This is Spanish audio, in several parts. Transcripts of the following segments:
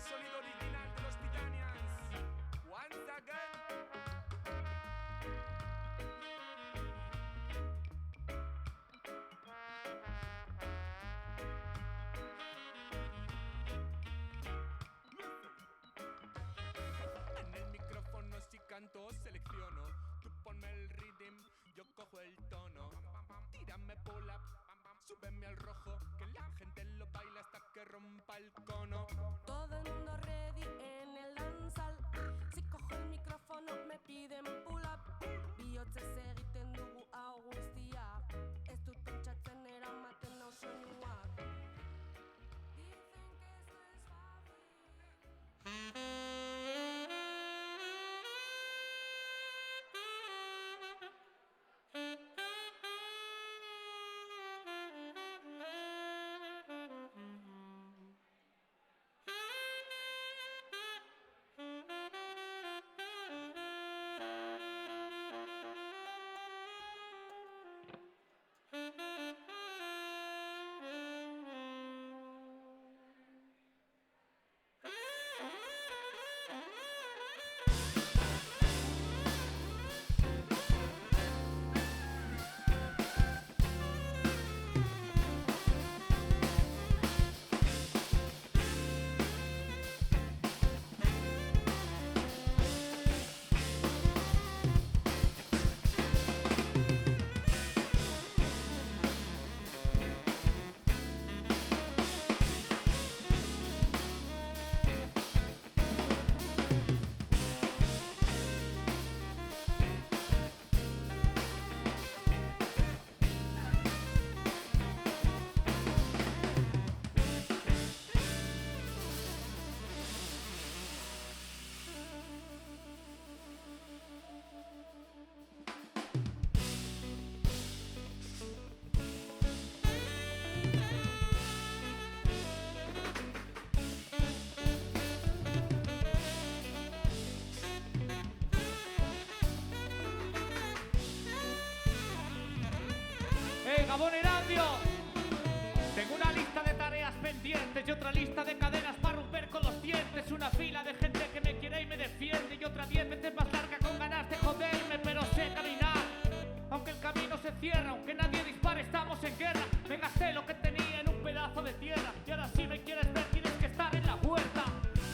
sonido original de los Titanians. Once again. En el micrófono si canto selecciono. Tú ponme el rhythm, yo cojo el tono. Tírame pull up, súbeme al rojo, que la gente lo baila hasta que rompa el cono. Todo el mundo ready en el danzal. Si cojo el micrófono me piden pull up. Bihotzez egiten dugu hau guztia. Ez dut pentsatzen eramaten hau soinuak. Dicen que esto es fácil. Gabonerandio. Tengo una lista de tareas pendientes y otra lista de cadenas para romper con los dientes. Una fila de gente que me quiere y me defiende y otra 10 veces más larga con ganas de joderme, pero sé caminar. Aunque el camino se cierra, aunque nadie dispare, estamos en guerra. Me gasté lo que tenía en un pedazo de tierra y ahora si me quieres ver tienes que estar en la puerta.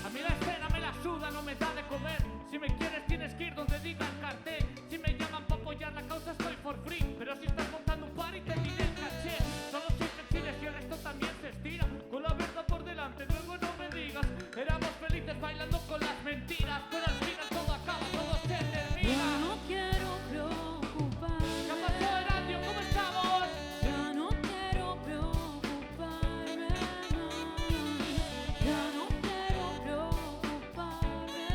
A mí la escena me la suda, no me da de comer. Si me quieres tienes que ir donde diga el cartel. Si me llaman para apoyar la causa estoy for free, pero si estás montando un party te diré el caché. Solo soy flexible y el resto también se estira. Con la verdad por delante, luego no me digas. Éramos felices bailando con las mentiras, pero al final todo acaba, todo se termina. Ya no quiero preocuparme. ¿Qué pasó, Erandio? ¿Cómo estamos? Ya no quiero preocuparme más. Ya no quiero preocuparme.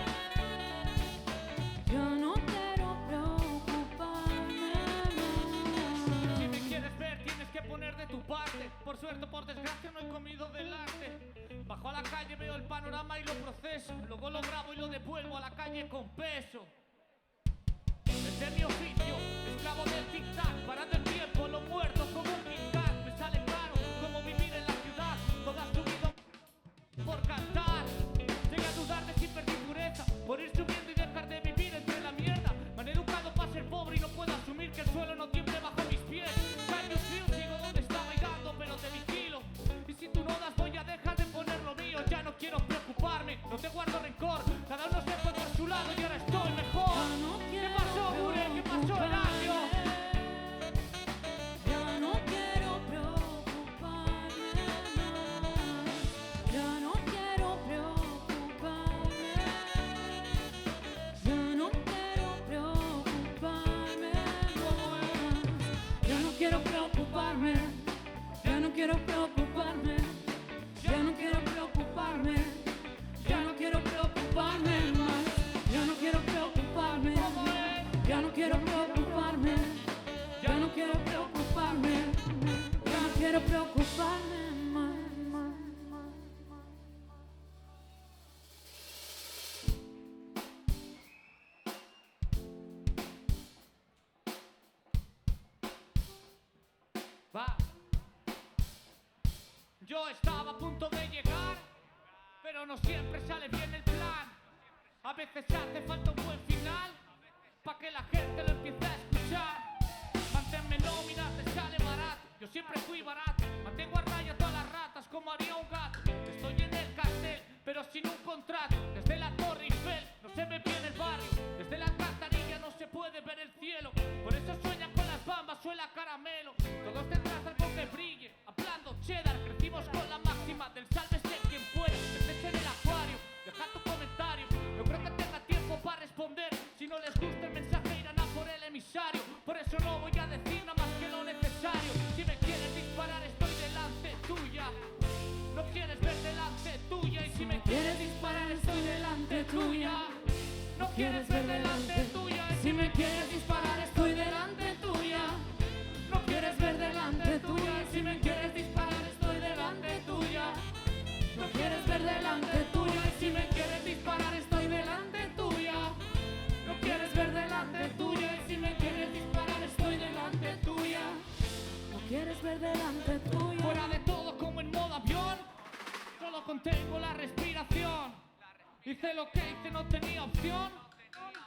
Ya no quiero preocuparme más. Si me quieres ver tienes que poner de tu parte. Por suerte o por desgracia no he comido del arte. Bajo a la calle, veo el panorama y lo proceso. Luego lo grabo y lo devuelvo a la calle con peso. Este es mi oficio, esclavo del tic-tac, parando el tiempo, lo muerto como un Kit Kat. Me sale caro como vivir en la ciudad, toda su vida por cantar. Llegué a dudar de si perdí pureza, por ir subiendo y dejar de vivir entre la mierda. Me han educado para ser pobre y no puedo asumir que el suelo no tiemble bajo mis pies. Can you feel? Sigo donde estaba bailando, pero te vigilo. Y si tú no das voy a dejar de poner lo mío. Ya no quiero preocuparme, no te guardo rencor. Cada uno se fue por su lado y ahora estoy mejor. Ya no ¿Qué quiero pasó, Gure? ¿Qué pasó, Horacio? Ya no quiero preocuparme más. Ya no quiero preocuparme. Ya no quiero preocuparme más. Ya no quiero preocuparme. Ya no quiero preocuparme. Ya no quiero preocuparme. Ya no quiero preocuparme más. Ya no quiero preocuparme. Ya no quiero preocuparme. Ya no quiero preocuparme. Ya no quiero preocuparme más. Va. Yo estaba a punto de llegar, pero pero no siempre sale bien el plan. A veces hace falta un buen final pa' que la gente lo empiece a escuchar. Manténme nómina, te sale barato. Yo siempre fui barato, mantengo a raya todas las ratas como haría un gato. Estoy en el cartel, pero sin un contrato. Desde la Torre Eiffel no se ve bien el barrio. Desde la alcantarilla no se puede ver el cielo. Por eso sueñan con las bambas, suela caramelo. Todos detrás algo que brille, hablando cheddar. Crecimos con la máxima del sálvese quien pueda. Estés en el acuario, deja tu comentario. No creo que tenga tiempo para responder. Si no les gusta el mensaje irán a por el emisario. Por eso no voy a decir nada más que lo necesario. Si me quieres disparar estoy delante tuya. No quieres ver delante tuya. Y si me quieres disparar estoy delante tuya. No quieres ver delante tuya. Y si me quieres disparar estoy delante tuya. No quieres ver delante tuya. Y si me quieres disparar estoy delante tuya. No quieres ver delante tuya. Y si me quieres disparar estoy delante tuya. No quieres ver delante tuya. Y si me quieres disparar estoy delante tuya. No quieres ver delante tuya. Fuera de todo como en modo avión, solo contengo la respiración. Hice lo que hice, no tenía opción.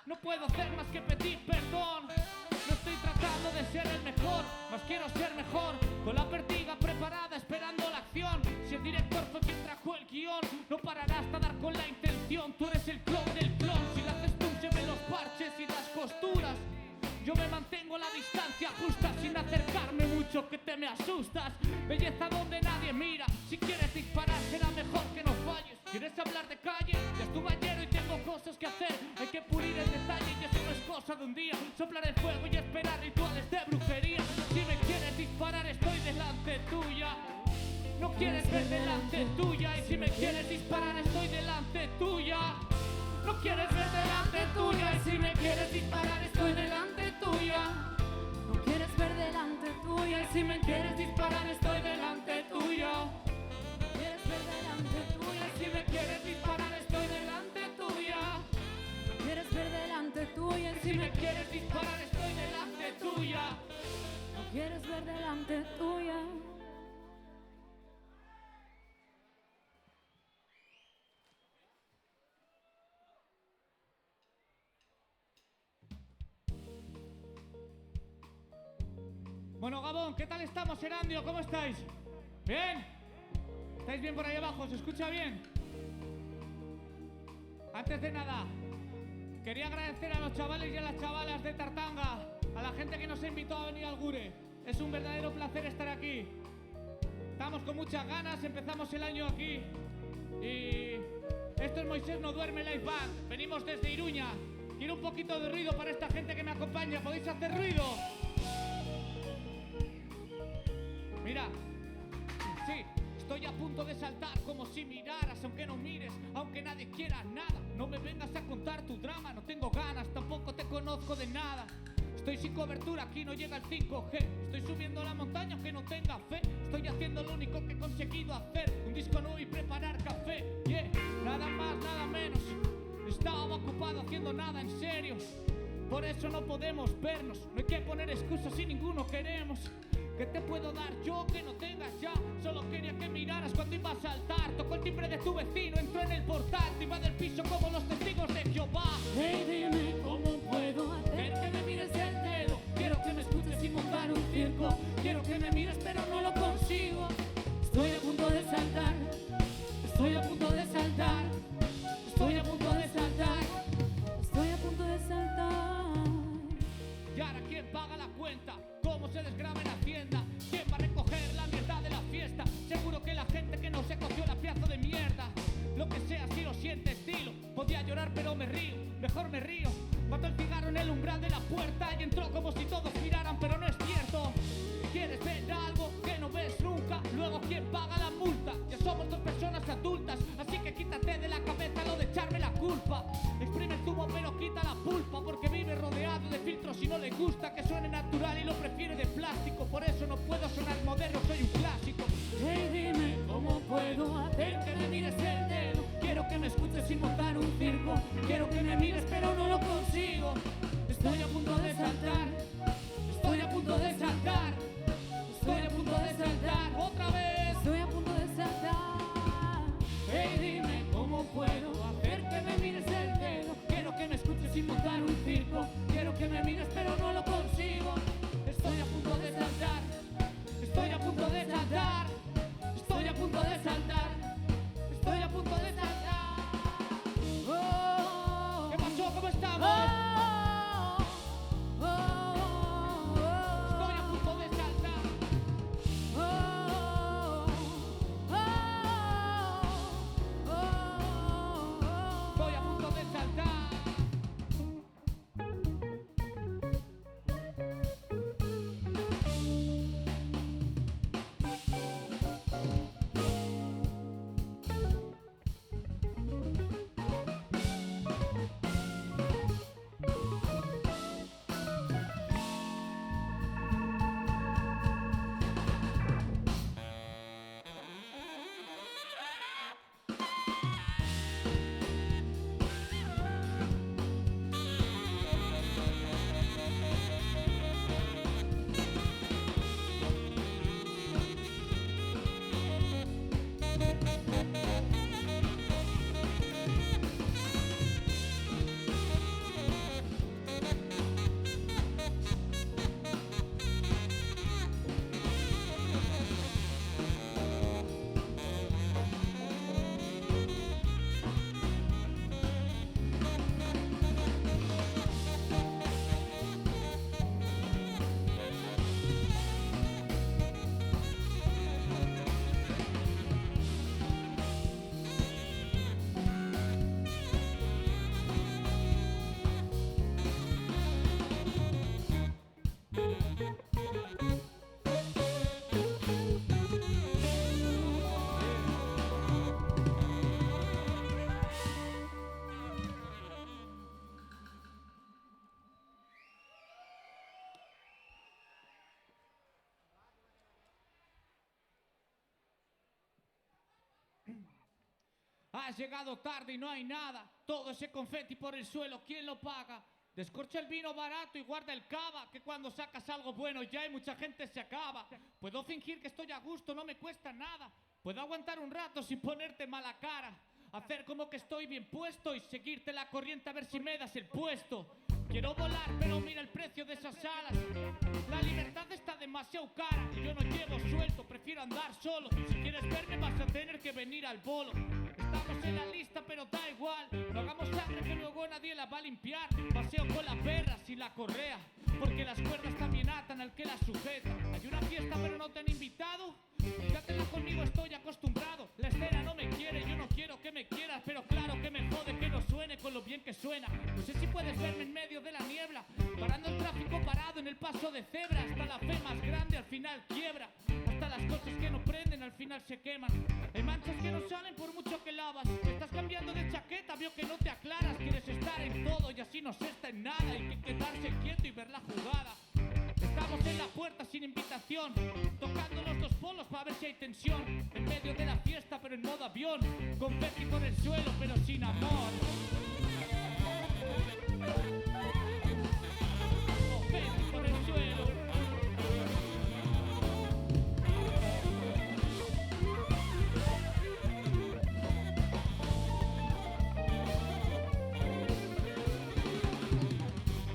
No puedo hacer más que pedir perdón. No estoy tratando de ser el mejor, más quiero ser mejor. Con la perdiga preparada esperando la acción. Si el director fue quien trajo el guión, no parará hasta dar con la intención. Tú eres el clon del clon. Si la haces tú se ven los parches y las costuras. Yo me mantengo a la distancia justa sin acercarme mucho que te me asustas. Belleza donde nadie mira. Si quieres disparar será mejor que no falles. ¿Quieres hablar de calle? Ya estuve ayer y tengo cosas que hacer. Hay que pulir el detalle y eso no es cosa de un día. Soplar el fuego y esperar rituales de brujería. Si me quieres disparar estoy delante tuya. No quieres ver delante tuya. Y si me quieres disparar estoy delante tuya. No quieres ver delante tuya. Y si me quieres disparar estoy delante tuya. No quieres ver delante tuya. Y si me quieres disparar estoy delante tuya. No quieres ver delante tuya. Y si me quieres disparar estoy delante tuya. No quieres ver delante tuya. Y si me quieres disparar estoy delante tuya. No quieres ver delante tuya. Bueno, Gabón, ¿qué tal estamos, Erandio? ¿Cómo estáis? ¿Bien? ¿Estáis bien por ahí abajo? ¿Se escucha bien? Antes de nada, quería agradecer a los chavales y a las chavalas de Tartanga, a la gente que nos ha invitado a venir al Gure. Es un verdadero placer estar aquí. Estamos con muchas ganas, empezamos el año aquí. Y esto es Moisés No Duerme Live Band. Venimos desde Iruña. Quiero un poquito de ruido para esta gente que me acompaña. ¿Podéis hacer ruido? Mira, sí, estoy a punto de saltar como si miraras, aunque no mires, aunque nadie quiera nada. No me vengas a contar tu drama, no tengo ganas, tampoco te conozco de nada. Estoy sin cobertura, aquí no llega el 5G. Estoy subiendo la montaña aunque no tenga fe. Estoy haciendo lo único que he conseguido hacer, un disco nuevo y preparar café. Yeah, nada más, nada menos. Estaba ocupado haciendo nada en serio. Por eso no podemos vernos, no hay que poner excusas si ninguno queremos. ¿Qué te puedo dar yo que no tengas ya? Solo quería que miraras cuando iba a saltar. Tocó el timbre de tu vecino, entró en el portal. Te iba del piso como los testigos de Jehová. Hey, dime cómo puedo hacer Quiero que me mires el dedo. Quiero que me escuches sin montar un circo. Quiero que me mires pero no lo consigo. Estoy a punto de saltar. Estoy a punto de saltar. Estoy a punto de saltar. Estoy a punto de saltar. Y ahora ¿quién paga la cuenta? ¿Cómo se desgraba en Hacienda? ¿Quién va a recoger la mierda de la fiesta? Seguro que la gente que no se cogió la pieza de mierda. Lo que sea, si lo sientes, dilo. Podía llorar pero me río, mejor me río. Mató el cigarro en el umbral de la puerta y entró como si todos miraran, pero no es cierto. ¿Quieres ver algo que no ves nunca? Luego ¿quién paga la multa? Ya somos dos personas adultas, así que quítate de la cabeza lo de echarme la culpa. Exprime el zumo pero quita la pulpa, porque vive rodeado de filtros y no le gusta que suene natural y lo prefiere de plástico. Por eso no puedo sonar moderno, soy un clásico. Hey, dime cómo puedo hacer Que me mires el dedo. Quiero que me escuches sin montar un circo. Quiero que me mires pero no lo consigo. Estoy a punto de saltar. Estoy a punto de saltar. Estoy a punto de saltar. Otra vez. Estoy a punto de saltar. Hey, dime cómo sin montar un circo. Quiero que me mires pero no lo consigo. Estoy a punto de saltar, estoy a punto de saltar, estoy a punto de saltar, estoy a punto de saltar. Oh, ¿qué pasó? ¿Cómo estamos? Estoy a punto de saltar. Estoy a punto de saltar. Has llegado tarde y no hay nada. Todo ese confeti por el suelo, ¿quién lo paga? Descorcha el vino barato y guarda el cava, que cuando sacas algo bueno ya hay mucha gente se acaba. Puedo fingir que estoy a gusto, no me cuesta nada. Puedo aguantar un rato sin ponerte mala cara. Hacer como que estoy bien puesto y seguirte la corriente a ver si me das el puesto. Quiero volar, pero mira el precio de esas alas. La libertad está demasiado cara y yo no llevo suelto, prefiero andar solo. Si quieres verme vas a tener que venir al bolo. Estamos en la lista pero da igual. No hagamos sangre que luego nadie la va a limpiar. Paseo con la perra sin la correa, porque las cuerdas también atan al que las sujeta. Hay una fiesta pero no te han invitado. Quédatela conmigo, estoy acostumbrado. La escena no me quiere, yo no quiero que me quieras, pero claro que me jode que no suene con lo bien que suena. No sé si puedes verme en medio de la niebla, parando el tráfico parado en el paso de cebra. Hasta la fe más grande al final quiebra. Hasta las cosas que no prenden al final se queman. Hay manchas que no salen por mucho que lavas. Estás cambiando de chaqueta, veo que no te aclaras. Quieres estar en todo y así no se está en nada. Hay que quedarse quieto y ver la jugada. Estamos en la puerta sin invitación, tocando los dos polos para ver si hay tensión. En medio de la fiesta pero en modo avión, confeti por el suelo pero sin amor. Confeti por el suelo.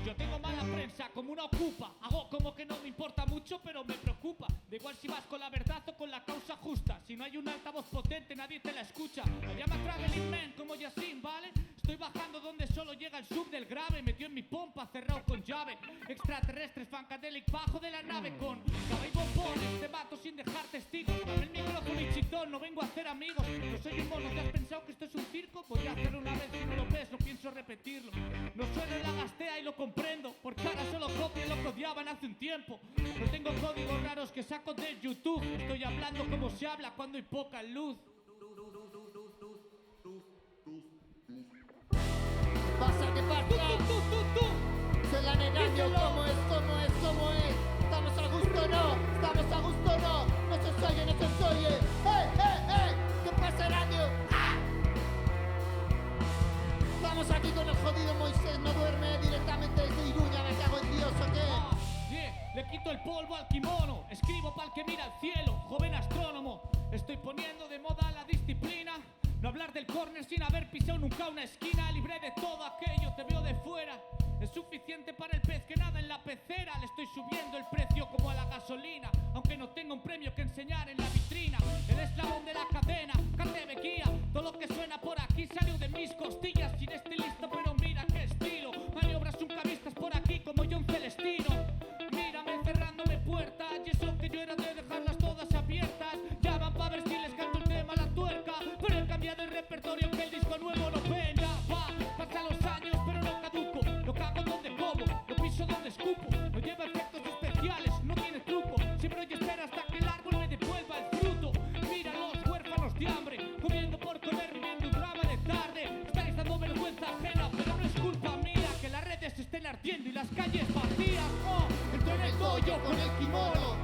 Yo tengo mala prensa como una ocupa. Hago como que no me importa mucho pero me preocupa. Da igual si vas con la verdad o con la causa justa. Si no hay un altavoz potente nadie te la escucha. Me llama Traveling Man como Yasin, ¿vale? Estoy bajando donde solo llega el sub del grave. Metió en mi pompa, cerrado con llave. Extraterrestres, Funkadelic, bajo de la nave con cava y bombones. Te mato sin dejar testigos. Dame el micrófono y chitón, no vengo a hacer amigos. No soy un mono, ¿te has pensado que esto es un circo? Voy a hacerlo una vez, si no lo ves, no pienso repetirlo. No sueno en la gastea y lo comprendo, porque ahora solo copia lo que odiaban hace un tiempo. No tengo códigos raros que saco de YouTube. Estoy hablando como se habla cuando hay poca luz. Pasa que pasa, se la negaño, ¿cómo es? Estamos a gusto, no se oye, ¿qué pasa, Eraño? ¡Ah! Estamos aquí con el jodido Moisés, no duerme directamente desde Iruña, me cago en Dios, ¿o qué? Le quito el polvo al kimono, escribo pa'l que mira al cielo, joven astrónomo. Estoy poniendo de moda la disciplina, No hablar del córner sin haber pisado nunca una esquina. Libre de todo aquello, te veo de fuera. Es suficiente para el pez que nada en la pecera. Le estoy subiendo el precio como a la gasolina, aunque no tenga un premio que enseñar en la vitrina. El eslabón de la cadena, Carteve guía. Todo lo que suena por aquí salió de mis costillas. Sin estilista, pero mira qué estilo. Maniobras uncavistas por aquí como John Celestino. Mírame cerrándome puertas, y eso que yo era de dejarlas todas abiertas. Llaman pa' ver si les canto el tema a la tuerca, pero he cambiado el repertorio que el disco nuevo no venga. Pasan los años pero no caduco. Lo cago donde como, lo piso donde escupo. No lleva efectos especiales, no tiene truco. Siempre hay espera hasta que el árbol me devuelva el fruto. Mira los huérfanos de hambre, comiendo por comer, viviendo un drama de tarde. Estáis dando vergüenza ajena, pero no es culpa mía que las redes estén ardiendo y las calles vacías. Entro en el dojo con el kimono,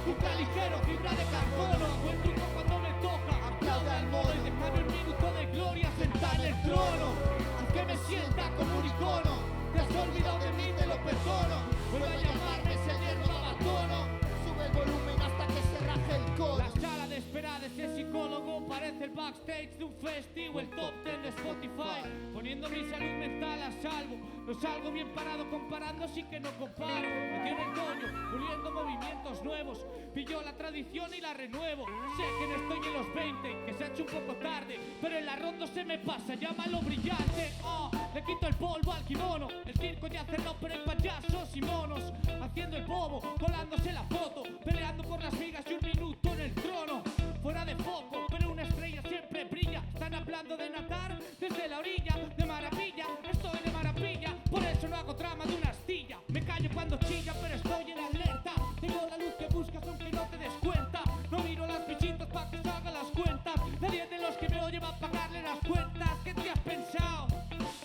un ligero, fibra de carbono. Buen truco cuando me toca, aplaude al mono y déjame un minuto de gloria sentada en el trono. Haz que me sienta como un icono. Te has olvidado de mí, te lo perdono. Vuelve a llamarme si ayer no daba tono. Sube el volumen hasta que se raje el cono. La sala de espera de ese psicólogo parece el backstage de un festi o el top 10 de Spotify. Poniendo mi salud mental a salvo. No salgo bien parado comparando, sí que no comparo. Me tiene el coño, puliendo movimientos nuevos. Pillo la tradición y la renuevo. Sé que no estoy en los 20, que se ha hecho un poco tarde, pero en la ronda se me pasa, llámalo brillante. Le quito el polvo al kimono. El circo ya cerró, pero hay payasos y monos haciendo el bobo, colándose la foto, peleando por las vigas y un minuto en el trono. Fuera de foco, pero una estrella siempre brilla. Están hablando de nadar desde la orilla. De maravilla, estoy de maravilla. Por eso no hago trama de una astilla. Me callo cuando chilla, pero estoy en alerta. Tengo la luz que buscas aunque no te des cuenta. No miro las bichitas pa' que se hagan las cuentas. Nadie de los que me oye va a pagarle las cuentas. ¿Qué te has pensado?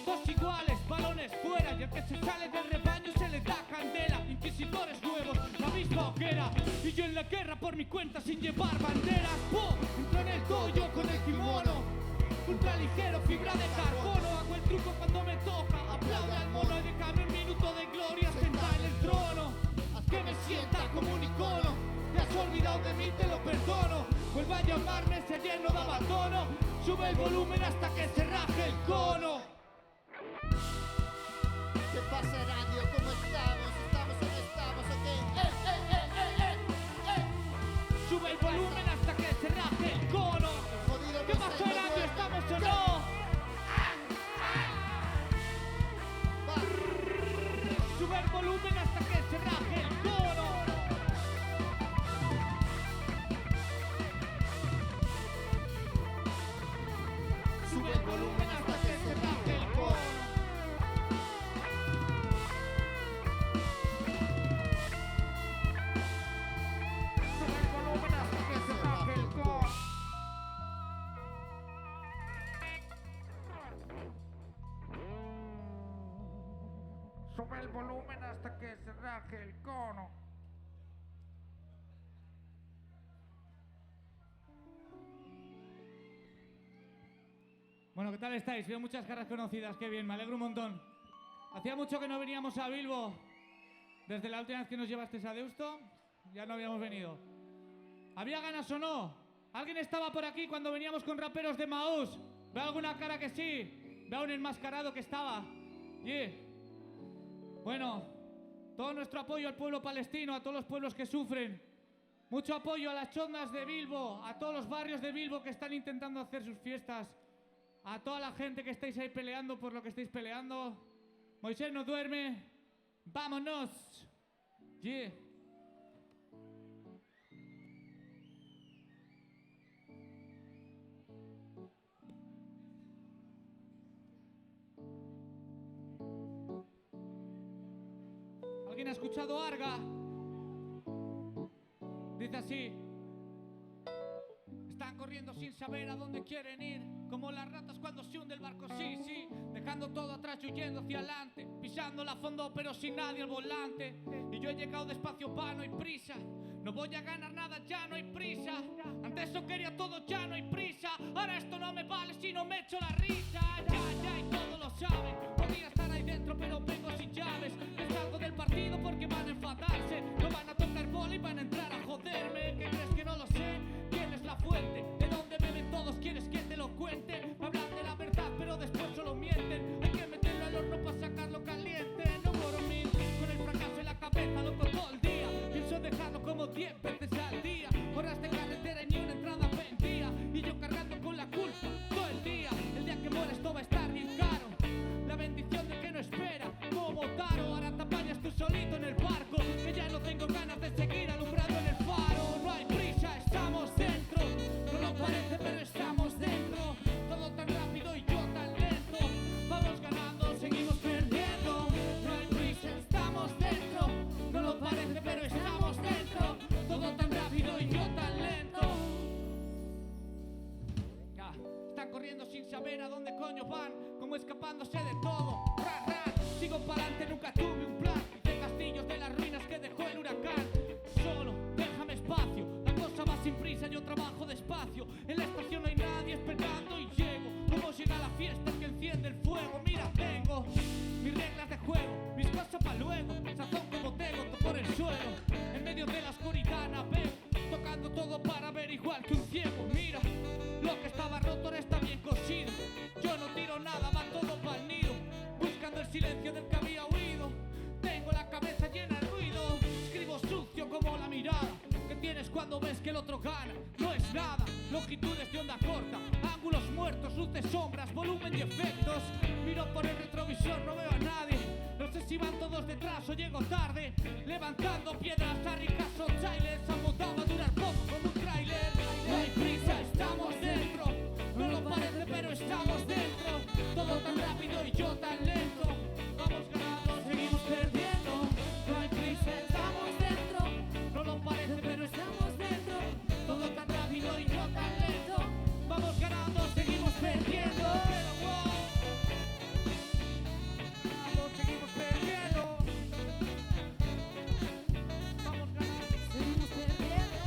Dos iguales, balones fuera. Y el que se sale del rebaño se le da candela. Inquisidores nuevos, la misma hoguera. Y yo en la guerra por mi cuenta sin llevar banderas. ¡Pum! Entro en el dojo con el kimono. Ultra ligero, fibra de carbono. Hago el truco cuando me toca. Aplaude al mono y déjame un minuto de gloria sentada en el trono. Haz que me sienta como un icono. Te has olvidado de mí, te lo perdono. Vuelve a llamarme si ayer no daba tono. Sube el volumen hasta que se raje el cono. ¿Qué pasa, radio? ¿Cómo estamos? ¿Estamos o no estamos? ¿O qué? Sube el volumen hasta que se raje el cono. Jodido, ¿Qué pasó, radio? ¿Estamos o no? Sube el volumen hasta que se raje el cono. Sube el volumen hasta que se raje el cono. Sube el volumen hasta que se raje el cono. Bueno, ¿qué tal estáis? Veo muchas caras conocidas, qué bien, me alegro un montón. Hacía mucho que no veníamos a Bilbo. Desde la última vez que nos llevasteis a Deusto, ya no habíamos venido. ¿Había ganas o no? ¿Alguien estaba por aquí cuando veníamos con raperos de Maús? ¿Veo alguna cara que sí? ¿Veo un enmascarado que estaba? Yeah. Bueno, todo nuestro apoyo al pueblo palestino, a todos los pueblos que sufren. Mucho apoyo a las chondas de Bilbo, a todos los barrios de Bilbo que están intentando hacer sus fiestas. A toda la gente que estáis ahí peleando por lo que estáis peleando. Moisés no duerme. ¡Vámonos! Yeah. ¿Alguien ha escuchado Arga? Dice así. Están corriendo sin saber a dónde quieren ir, como las ratas cuando se hunde el barco, sí, sí. Dejando todo atrás y huyendo hacia adelante, pisándola a fondo pero sin nadie al volante. Y yo he llegado despacio, va, no hay prisa. No voy a ganar nada, ya no hay prisa. Antes eso quería todo, ya no hay prisa. Ahora esto no me vale si no me echo la risa. Ya, y todos lo saben. Podría estar ahí dentro pero vengo sin llaves. Me salgo del partido porque van a enfadarse. No van a tocar bola y van a entrar a joderme. ¿Qué crees que no lo sé? ¿Quién es la fuente? ¿De dónde beben todos? ¿Quieres que te lo cuente? como 10 veces al día. Horas de carretera y ni una entrada vendía. Y yo cargando con la culpa todo el día. El día que mueres todo va a estar bien caro. La bendición del que no espera, como Taro. Ahora te apañas tú solito en el barco, que ya no tengo ganas de seguir alumbrando en el faro. No hay prisa, estamos dentro. No lo parece, pero estamos dentro. Todo tan rápido y yo tan lento. Vamos ganando, seguimos perdiendo. No hay prisa, estamos dentro. No lo parece, pero estamos dentro. Todo tan rápido y yo tan lento. Ya, están corriendo sin saber a dónde coño van, como escapándose de todo. Ran, ran, sigo pa'lante, nunca tuve un plan. De castillos de las ruinas que dejó el huracán. Solo, déjame espacio, la cosa va sin prisa, yo trabajo despacio. En la estación no hay nadie esperando y llego. Como llega la fiesta que enciende el fuego. Mira, tengo mis reglas de juego, mis cosas pa' luego. Sazón como tengo, por el suelo. En medio de la oscuridad navego, tocando todo para ver igual que un ciego. Mira, lo que estaba roto ahora está bien cosido. Yo no tiro nada, va todo pa'l nido. Buscando el silencio del que había huido. Tengo la cabeza llena de ruido. Escribo sucio como la mirada que tienes cuando ves que el otro gana. No es nada, longitudes de onda corta, ángulos muertos, luces, sombras, volumen y efectos. Miro por el retrovisor, no veo a nadie. No sé si van todos detrás o llego tarde. Levantando piedras a ricas o trailers. Amontado a durar poco con un trailer. No hay prisa, estamos dentro. No lo parece, pero estamos dentro. Todo tan rápido y yo tan lento. Vamos ganando, seguimos perdiendo. No hay prisa, estamos dentro. No lo parece, pero estamos dentro. Todo tan rápido y yo tan lento. Vamos ganando, seguimos perdiendo. Vamos, seguimos perdiendo. Vamos ganando, seguimos perdiendo.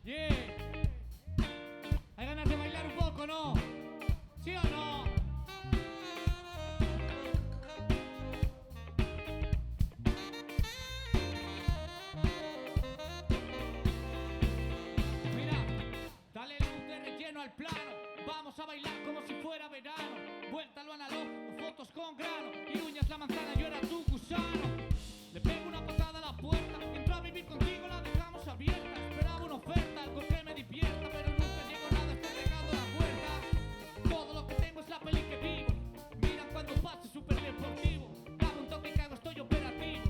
Yeah. ¿Hay ganas de bailar un poco, no? ¿Sí o no? Mira, dale luz de relleno al plano. Vamos a bailar como si fuera verano. Vuelta a lo analógico, fotos con grano. Y uñas la manzana, yo era tu gusano. Le pego una patada a la puerta. Entro a vivir contigo, la dejamos abierta. Esperaba una oferta, algo que me divierta. Pero nunca llegó nada, estoy llegando a la puerta. Todo lo que tengo es la peli que vivo. Mira cuando pase súper deportivo. Dame un toque que hago, estoy operativo.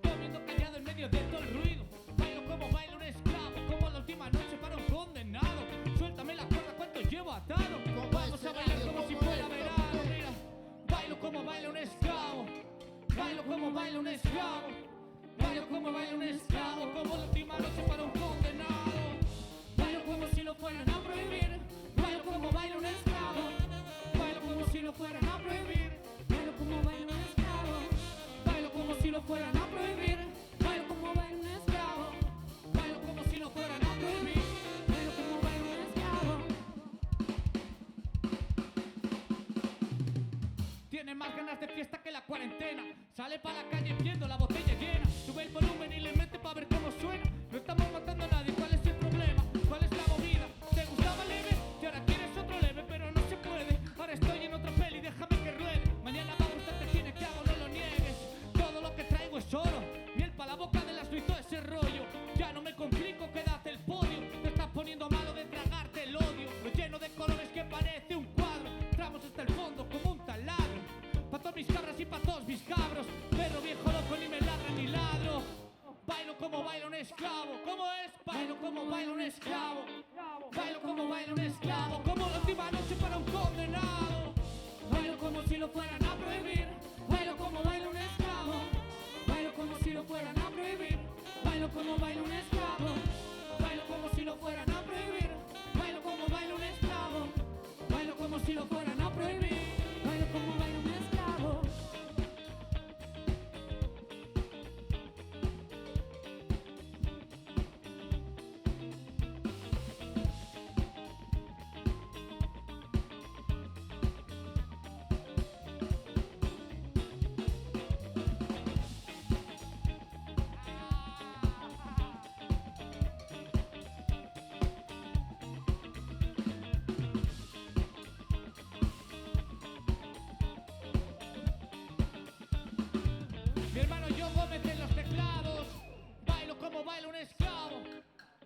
Comiendo callado en medio de todo el ruido. Bailo como baila un esclavo. Como la última noche para un condenado. Suéltame la cuerda, cuánto llevo atado. Vamos a bailar como si fuera verano. Mira, bailo como baila un esclavo. Bailo como baila un esclavo. Bailo como baila un esclavo. Como la última noche para un condenado. Bailo como si lo fueran a prohibir. Bailo como baila un esclavo. Bailo como si lo fueran a prohibir. Bailo como baila un esclavo. Bailo como si lo fueran a prohibir. Bailo como baila un esclavo. Bailo como si lo fueran a prohibir. Bailo como baila un esclavo. Tiene más ganas de fiesta que la cuarentena. Sale pa' la calle viendo la botella llena. Sube el volumen y le mete pa' ver cómo suena. No estamos matando a nadie, ¿cuál es el problema? ¿Cuál es la movida? ¿Te gustaba leve? Y ahora quieres otro leve, pero no se puede. Ahora estoy en otra peli, déjame que ruede. Mañana va a gustarte, tiene que hago, no lo niegues. Todo lo que traigo es oro. Miel pa' la boca de las y todo ese rollo. Ya no me complico, quédate el podio. Te estás poniendo malo de tragarte el odio. Lo lleno de colores que parece un cuadro. Entramos hasta el fondo como un taladro. Pa' todas mis cabras y pa' todos mis cabros. Perro viejo loco, ni me ladra ni ladro. Bailo como baila un esclavo. ¿Cómo es? Bailo como baila un esclavo. Bailo como baila un esclavo. Como la última noche para un condenado. Bailo como si lo fueran a prohibir. Bailo como baila un esclavo. Bailo como si lo fueran a prohibir. Bailo como baila un esclavo. Bailo como si lo fueran a prohibir. Bailo como baila un esclavo. Bailo como si lo fueran a prohibir. Bailo como baila un esclavo.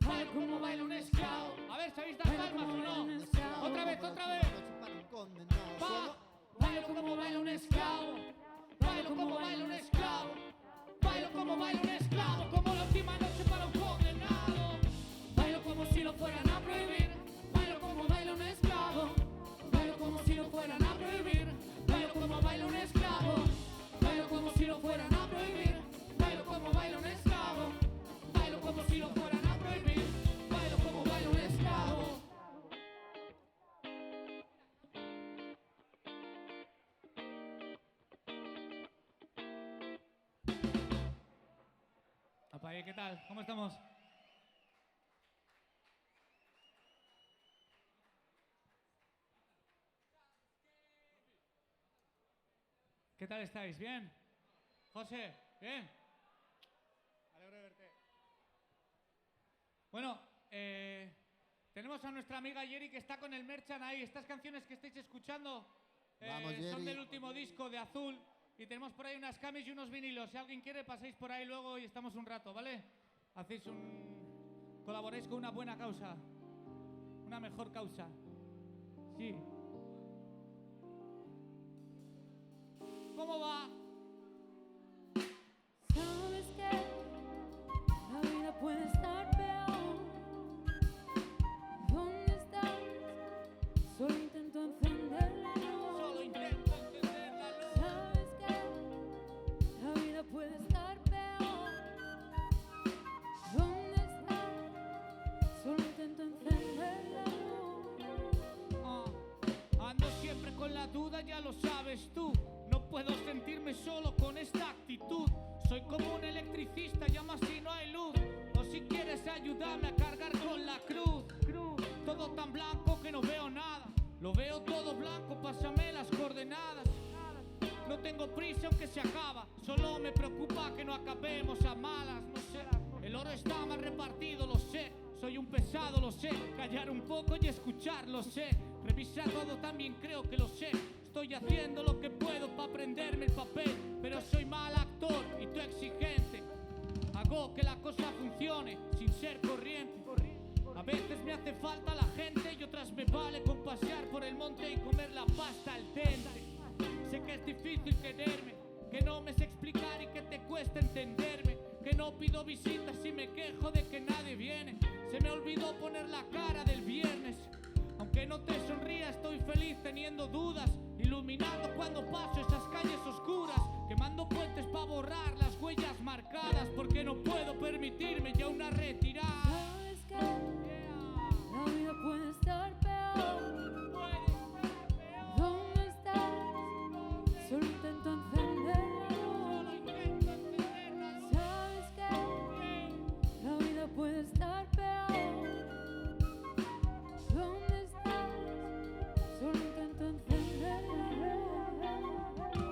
bailo como baila un esclavo. A ver, ¿sabéis dar palmas o no? Otra vez, otra vez. Va. Bailo como baila un esclavo. Bailo como baila un esclavo. Bailo como baila un esclavo. Como la última noche para un condenado. Bailo como si lo fueran a prohibir. Bailo como baila un esclavo. Bailo como si lo fueran a prohibir. Bailo como baila un esclavo. Bailo como si lo fueran a prohibir. Bailo como baila un esclavo. Bailo como si lo fueran a prohibir. Bailo como baila un esclavo. Apague, ¿qué tal? ¿Cómo estamos? ¿Qué tal estáis? ¿Bien? José, ¿bien? Alegro de verte. Bueno, tenemos a nuestra amiga Yeri que está con el merchan ahí. Estas canciones que estáis escuchando Vamos, son Yeri. del último disco de Azul. Y tenemos por ahí unas camis y unos vinilos. Si alguien quiere, pasáis por ahí luego y estamos un rato, ¿vale? Colaboráis con una buena causa. Una mejor causa. Sí. ¿Cómo va? Sabes que la vida puede estar peor. ¿Dónde estás? Solo intento encender la luz. Solo intento encender la luz. Sabes que la vida puede estar peor. ¿Dónde estás? Solo intento encender la luz. Ando siempre con la duda, ya lo sabes tú. No puedo sentirme solo con esta actitud. Soy como un electricista, llama si no hay luz. O si quieres ayudarme a cargar con la cruz. Todo tan blanco que no veo nada. Lo veo todo blanco, pásame las coordenadas. No tengo prisa aunque se acaba. Solo me preocupa que no acabemos a malas. No sé, el oro está mal repartido, lo sé. Soy un pesado, lo sé. Callar un poco y escuchar, lo sé. Revisar todo también creo que lo sé. Estoy haciendo lo que puedo para aprenderme el papel. Pero soy mal actor y tú exigente. Hago que la cosa funcione sin ser corriente. A veces me hace falta la gente y otras me vale con pasear por el monte y comer la pasta al dente. Sé que es difícil quererme, que no me sé explicar y que te cuesta entenderme, que no pido visitas y me quejo de que nadie viene. Se me olvidó poner la cara del viernes. Aunque no te sonría, estoy feliz teniendo dudas, iluminando cuando paso esas calles oscuras, quemando puentes para borrar las huellas marcadas, porque no puedo permitirme ya una retirada. Sabes que la vida puede estar peor. ¿Dónde estás? Solo intento encender la luz. Sabes que la vida puede estar peor. ¿Dónde estás? Solo intento encender la luz.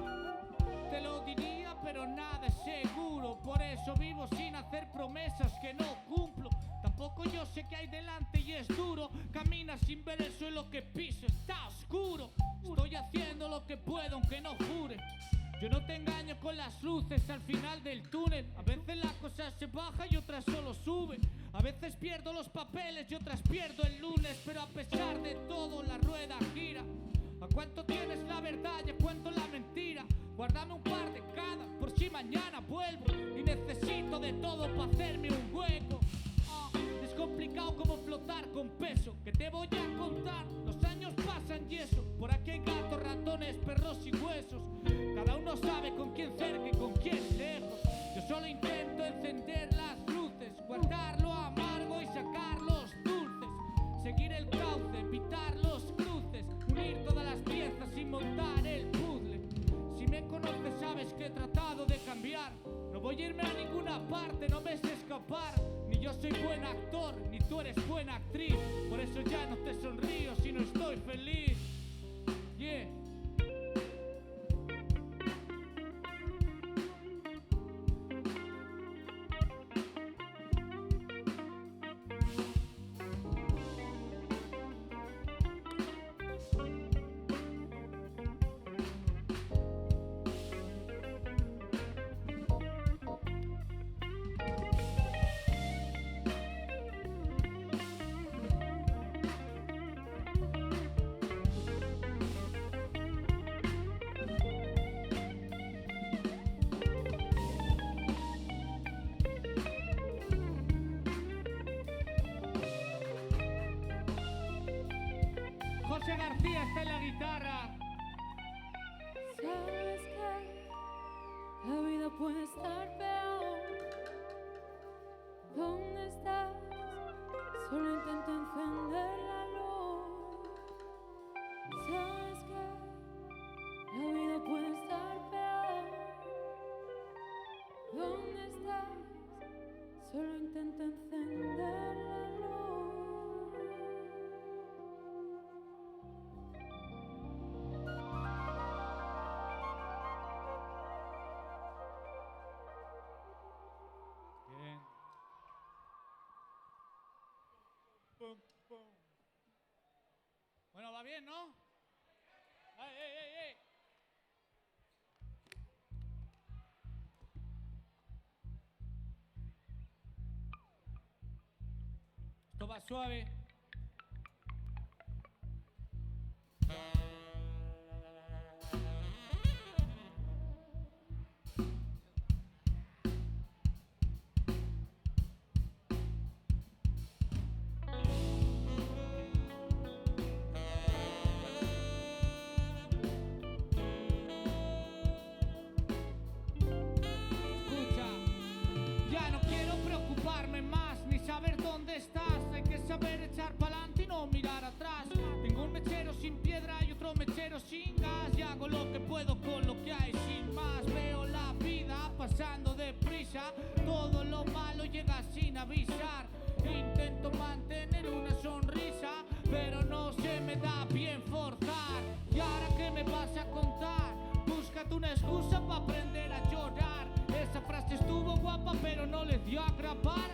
Te lo diría, pero nada es seguro. Por eso vivo sin hacer promesas que no cumplo. Tampoco yo sé qué hay delante y es duro. Camina sin ver el suelo que piso, está oscuro. Estoy haciendo lo que puedo aunque no jure. Yo no te engaño con las luces al final del túnel. A veces la cosa se baja y otras solo sube. A veces pierdo los papeles y otras pierdo el lunes. Pero a pesar de todo la rueda gira. ¿A cuánto tienes la verdad y a cuánto la mentira? Guárdame un par de cada por si mañana vuelvo y necesito de todo para hacerme un hueco. Es complicado como flotar con peso. ¿Qué te voy a contar? Los años pasan y eso. Por aquí hay gatos, ratones, perros y huesos. Cada uno sabe con quién cerca y con quién lejos. Yo solo intento encender las luces, guardar lo amargo y sacar los dulces. Seguir el cauce, evitar los cruces, unir todas las piezas y montar el puzzle. Si me conoces sabes que he tratado de cambiar. No voy a irme a ninguna parte, no me sé escapar. Ni yo soy buen actor, ni tú eres buena actriz. Por eso ya no te sonrío si no estoy feliz. Yeah. José García está en la guitarra. Sabes que la vida puede estar peor. ¿Dónde estás? Solo intento encender la luz. Sabes que la vida puede estar peor. ¿Dónde estás? Solo intento encender la luz. Bien. Pum, pum. Bueno, va bien, ¿no? ¡Ey, ey, ey, ey! Esto va suave. Escucha, ya no quiero preocuparme más ni saber dónde estás. Hay que saber echar pa'lante y no mirar atrás. Tengo un mechero sin piedra y otro mechero sin gas. Y hago lo que puedo con lo que hay sin más. Veo la vida pasando deprisa. Todo lo malo llega sin avisar. Intento mantener una sonrisa, pero no se me da bien forzar. ¿Y ahora qué me vas a contar? Búscate una excusa para aprender a llorar. Esa frase estuvo guapa, pero no le dio a grabar.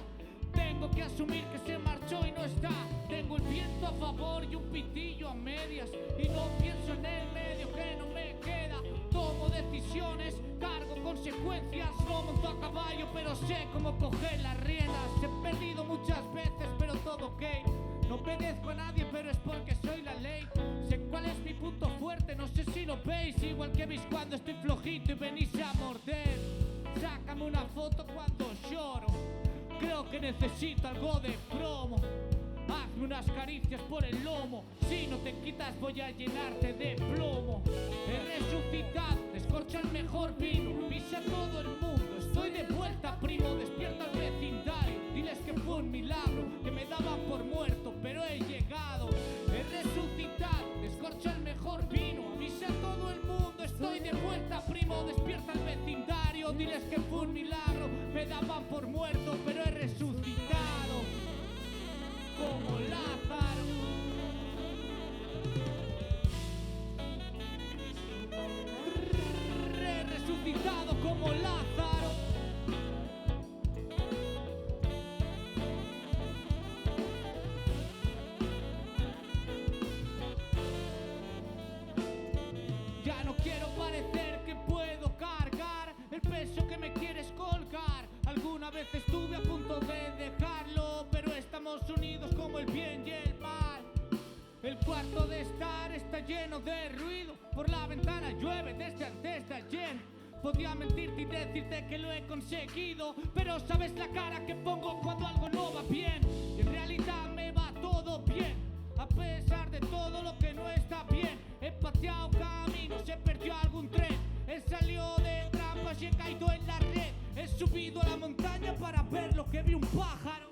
Tengo que asumir que se marchó y no está. Tengo el viento a favor y un pitillo a medias. Y no pienso en el medio que no me queda. Tomo decisiones, cargo consecuencias. No monto a caballo, pero sé cómo coger las riendas. He perdido muchas veces, pero todo ok. No obedezco a nadie, pero es porque soy la ley. Sé cuál es mi punto fuerte, no sé si lo veis. Igual que veis cuando estoy flojito y venís a morder. Sácame una foto cuando lloro. Creo que necesito algo de promo. Hazme unas caricias por el lomo. Si no te quitas voy a llenarte de plomo. He resucitado, descorcha el mejor vino. Pisa a todo el mundo, estoy de vuelta primo. Despierta al vecindario, diles que fue un milagro. Que me daban por muerto, pero he llegado. He resucitado, descorcha el mejor vino. Avisa a todo el mundo, estoy de vuelta primo. Despierta al vecindario, diles que fue un milagro. Me daban por muerto, pero he resucitado como Lázaro. He resucitado como Lázaro. Ya no quiero parecer que puedo cargar el peso que me quieres colgar. Alguna vez estuve a punto de dejarlo, pero estamos unidos como el bien y el mal. El cuarto de estar está lleno de ruido. Por la ventana llueve desde antes de ayer. Podía mentirte y decirte que lo he conseguido, pero sabes la cara que pongo cuando algo no va bien. Y en realidad me va todo bien, a pesar de todo lo que no está bien. He pateado caminos, he perdido algún tren. He salido de trampas y he caído en la red. He subido a la montaña para ver lo que vi un pájaro.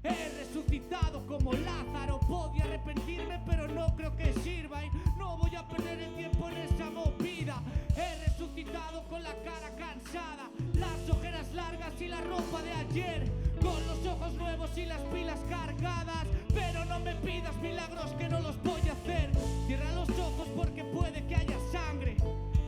He resucitado como Lázaro. Podía arrepentirme, pero no creo que sirva. Y no voy a perder el tiempo en esa movida. He resucitado con la cara cansada, las ojeras largas y la ropa de ayer, con los ojos nuevos y las pilas cargadas. Pero no me pidas milagros que no los voy a hacer. Cierra los ojos porque puede que haya sangre.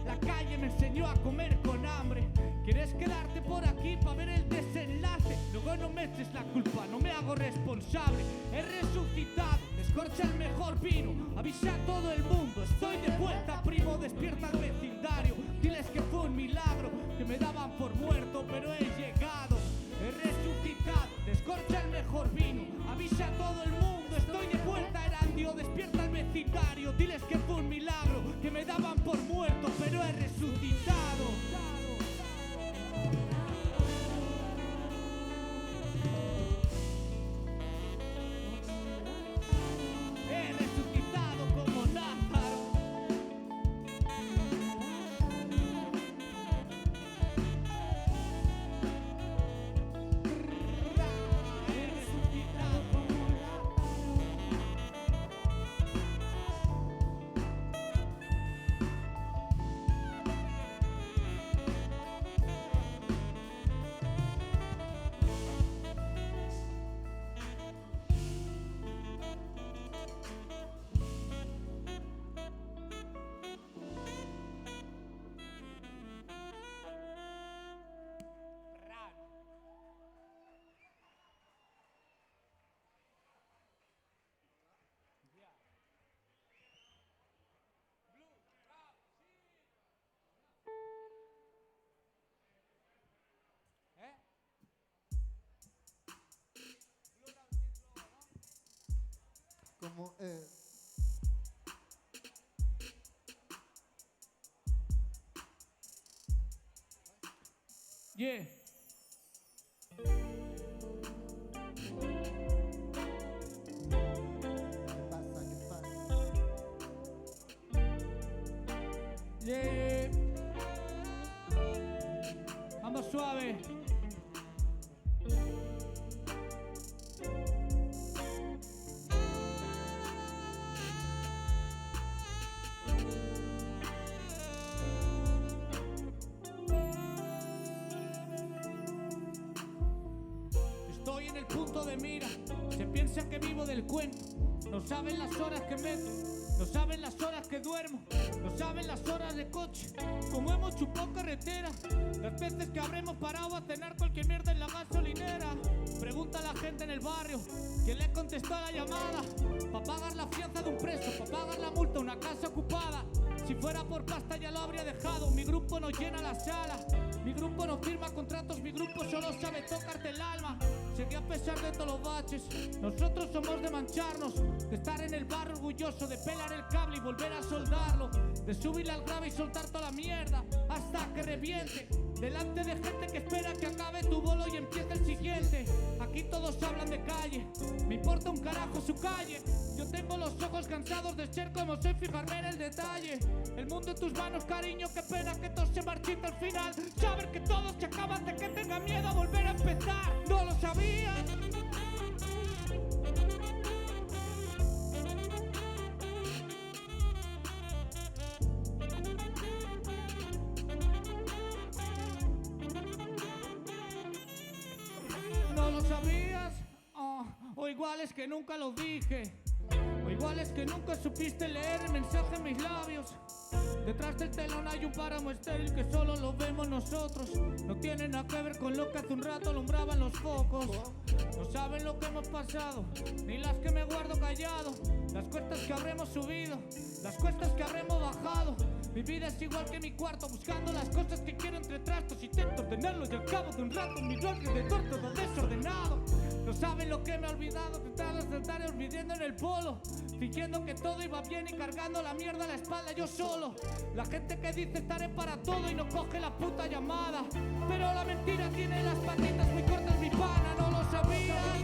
La calle me enseñó a comer con hambre. ¿Quieres quedarte por aquí para ver el desenlace? Luego no me eches la culpa, no me hago responsable. He resucitado, descorcha el mejor vino. Avisa a todo el mundo, estoy de vuelta primo. Despierta al vecindario, diles que fue un milagro. Que me daban por muerto, pero he llegado. He resucitado, descorcha el mejor vino. Avisa a todo el mundo, estoy de vuelta Erandio. Despierta al vecindario, diles que fue un milagro. Que me daban por muerto, pero he resucitado. He resucitado como Yeah. ¿Qué pasa? ¿Qué pasa? Yeah. Vamos suave. Estoy en el punto de mira. Se piensa que vivo del cuento. No saben las horas que meto. No saben las horas que duermo. No saben las horas de coche. Como hemos chupado carretera. Las veces que habremos parado a cenar cualquier mierda en la gasolinera. Pregunta a la gente en el barrio quién le contestó a la llamada. Pa' pagar la fianza de un preso. Pa' pagar la multa, una casa ocupada. Si fuera por pasta ya lo habría dejado. Mi grupo no llena la sala. Mi grupo no firma contratos. Mi grupo solo sabe tocarte el alma. Sé que a pesar de todos los baches, nosotros somos de mancharnos, de estar en el barro orgulloso, de pelar el cable y volver a soldarlo, de subirle al grave y soltar toda la mierda hasta que reviente, delante de gente que espera que acabe tu bolo y empiece el siguiente. Aquí todos hablan de calle, me importa un carajo su calle. Yo tengo los ojos cansados de ser como soy, fijarme en el detalle. El mundo en tus manos, cariño, qué pena que todo se marchita al final. Saber que todo se acaba de que tenga miedo a volver a empezar. No lo sabía. No lo sabías, o igual es que nunca lo dije, o igual es que nunca supiste leer el mensaje en mis labios. Detrás del telón hay un páramo estéril que solo lo vemos nosotros. No tiene nada que ver con lo que hace un rato alumbraban los focos. No saben lo que hemos pasado, ni las que me guardo callado. Las cuestas que habremos subido, las cuestas que habremos bajado. Mi vida es igual que mi cuarto, buscando las cosas que quiero entre trastos. Intento ordenarlo y al cabo de un rato miro alrededor todo desordenado. No saben lo que me he olvidado, detrás de los altares viviendo en el polo, fingiendo que todo iba bien y cargando la mierda a la espalda yo solo. La gente que dice estaré para todo y no coge la puta llamada, pero la mentira tiene las patitas muy cortas, mi pana, no lo sabías.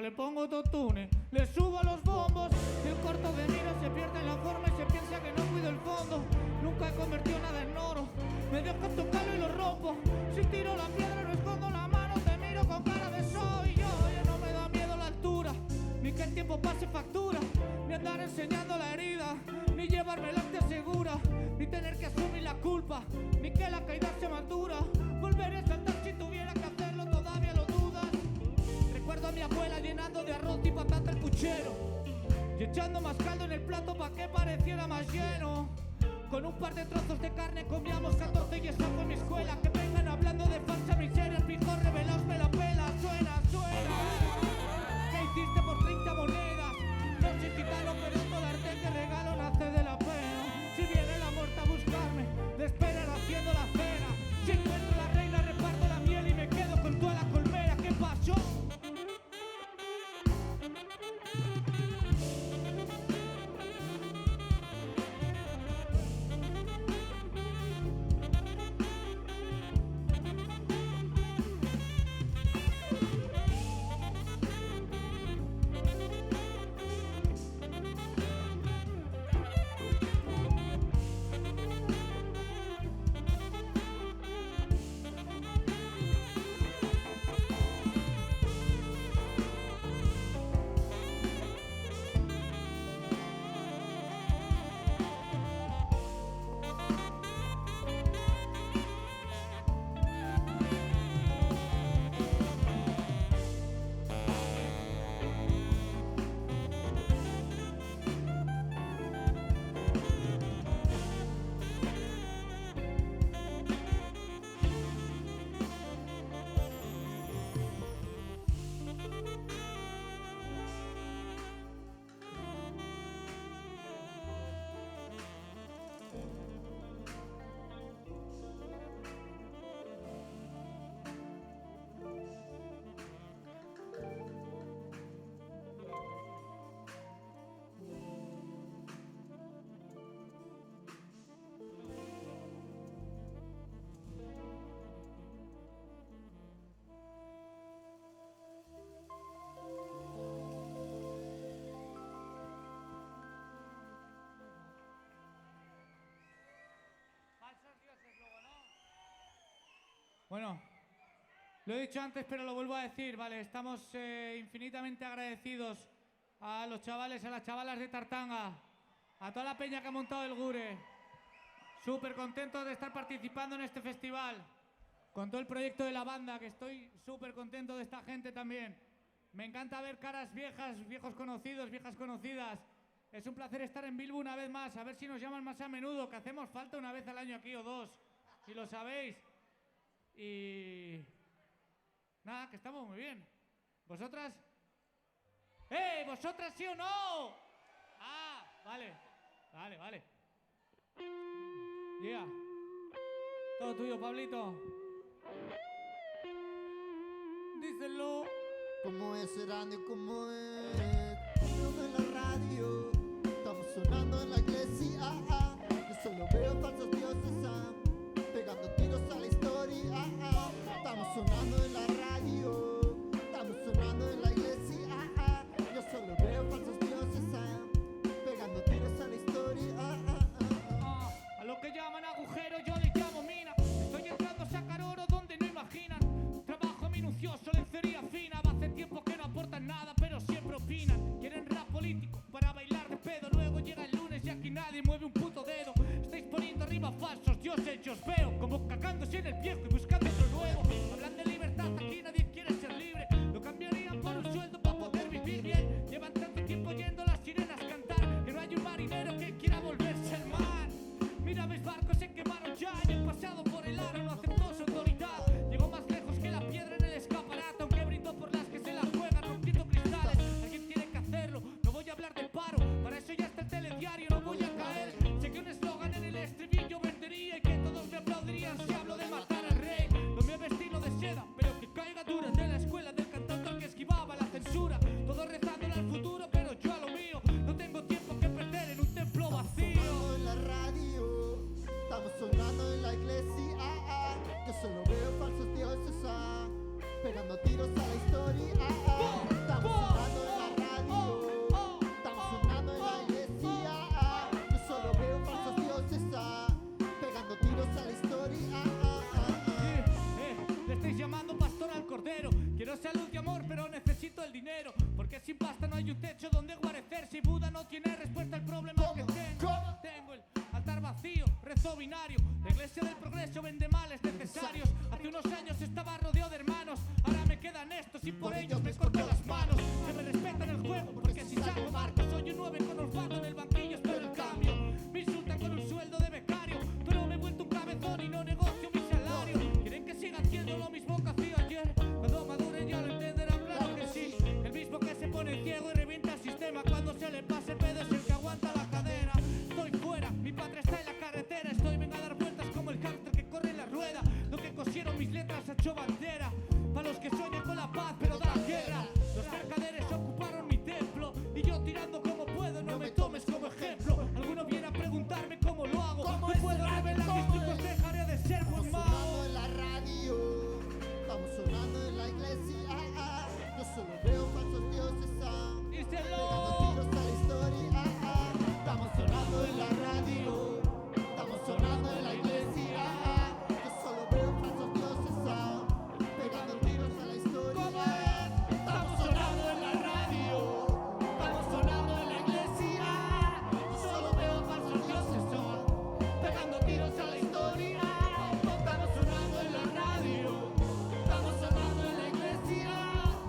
Le pongo autotune, le subo a los bombos. El corto de mira se pierde en la forma y se piensa que no cuido el fondo. Nunca he convertido nada en oro, me dejo tocarlo y lo rompo. Si tiro la piedra no escondo la mano, te miro con cara de soy yo. Ya no me da miedo la altura, ni que el tiempo pase factura, ni andar enseñando la herida, ni llevármela te asegura, ni tener que asumir la culpa, ni que la caída sea más dura. Volveré a saltar si tuviera que hacerlo, todavía lo dudas. Recuerdo a mi abuela llenando de arroz y patata el puchero y echando más caldo en el plato pa' que pareciera más lleno. Con un par de trozos de carne comíamos 14 y esa fue mi escuela. Que vengan hablando de falsa miseria, pijos revelados me la pela. Suena, suena. ¿Qué hiciste por 30 monedas? No soy gitano, pero todo arte que regalo nace de la pena. Si viene la muerte a buscarme, de esperar haciendo la cena. Si encuentro la reina, reparto la miel y me quedo con toda la colmena. ¿Qué pasó? Bueno, lo he dicho antes, pero lo vuelvo a decir, ¿vale? Estamos infinitamente agradecidos a los chavales, a las chavalas de Tartanga, a toda la peña que ha montado el Gure. Súper contentos de estar participando en este festival, con todo el proyecto de la banda, que estoy súper contento de esta gente también. Me encanta ver caras viejas, viejos conocidos, viejas conocidas. Es un placer estar en Bilbo una vez más, a ver si nos llaman más a menudo, que hacemos falta una vez al año aquí o dos, si lo sabéis. Y... nada, que estamos muy bien. ¿Vosotras? ¡Eh! ¿Vosotras sí o no? Ah, vale. Vale. Yeah. Todo tuyo, Pablito. Díselo. ¿Cómo es el radio? ¿Cómo es? Sonando en la radio, estamos sonando en la iglesia. Yo solo veo falsos dioses pegando tiros a la historia. Estamos sonando en la radio, estamos sonando en la iglesia. Yo solo veo falsos dioses pegando tiros a la historia. A lo que llaman agujero yo le llamo mina. Estoy entrando a sacar oro donde no imaginan. Trabajo minucioso, lencería fina. Hace tiempo que no aportan nada, pero siempre opinan. Quieren rap político para bailar de pedo. Luego llega el lunes y aquí nadie mueve un puto dedo. Estáis poniendo arriba falsos dioses, yo os veo como cagándose en el viejo y buscando otro nuevo. Hablan de libertad, aquí nadie quiere ser libre. Lo cambiarían por un sueldo para poder vivir bien. Llevan tanto tiempo oyendo las sirenas cantar que no hay un marinero que quiera volverse al mar. Mira, mis barcos se quemaron ya y el pasado por el aro no aceptó su autoridad. Llegó más lejos que la piedra en el escaparate, aunque brindó por las que se la juegan rompiendo cristales. Alguien tiene que hacerlo, no voy a hablar del paro, para eso ya está el telediario, no voy a caer. Sé que un eslogan en el estribillo vendería y que todos me aplaudirían si hablo de matar al rey. Lo mío es estilo de seda, pero que caiga dura de la escuela del cantante al que esquivaba la censura. Todos rezándole al futuro, pero yo a lo mío. No tengo tiempo que perder en un templo vacío. Sonando en la radio, estamos sonando en la iglesia. Yo solo veo falsos dioses pegando tiros a la historia. Estamos sonando en la radio, estamos sonando en la iglesia. Yo solo veo falsos dioses pegando tiros a la historia. Le estáis llamando pastor al cordero. Quiero salud y amor, pero necesito el dinero. Porque sin pasta no hay un techo donde guarecerse. Y Buda no tiene respuesta al problema que tengo. Tengo el altar vacío, rezo binario. La iglesia del progreso vende males necesarios. Hace unos años estaba rodeado de hermanos. Ahora me quedan estos y por ellos me corto las manos. Que me respetan el juego, porque si saco marco soy un 9 con olfato en el banquillo, espero el cambio. Me insultan con un sueldo de becario, pero me he vuelto un cabezón y no negocio mi salario. Quieren que siga haciendo lo mismo que hacía ayer. Cuando maduren ya lo entenderán, claro que sí. El mismo que se pone ciego y revienta el sistema. Cuando se le pase el pedo es el que aguanta la cadena. Estoy fuera, mi padre está en la carretera. Estoy venga a dar vueltas como el hámster que corre en la rueda. Lo que cosieron mis letras ha hecho bandera para los que sueñan con la paz pero da guerra. Los mercaderes ocuparon mi templo y yo tirando como puedo, no me tomes como ejemplo. Alguno viene a preguntarme cómo lo hago. No puedo revelar mis trucos, dejaré de ser Estamos muy sonando mago. en la radio, estamos sonando en la iglesia. Yo solo veo falsos dioses pegando Díselo. tiros a la historia. Estamos sonando en la radio, estamos sonando en la iglesia. Yo solo veo falsos dioses pegando tiros a la historia. Estamos sonando en la radio, estamos sonando en la iglesia. Yo solo veo falsos dioses pegando tiros a la historia. Estamos sonando en la radio, estamos sonando en la iglesia.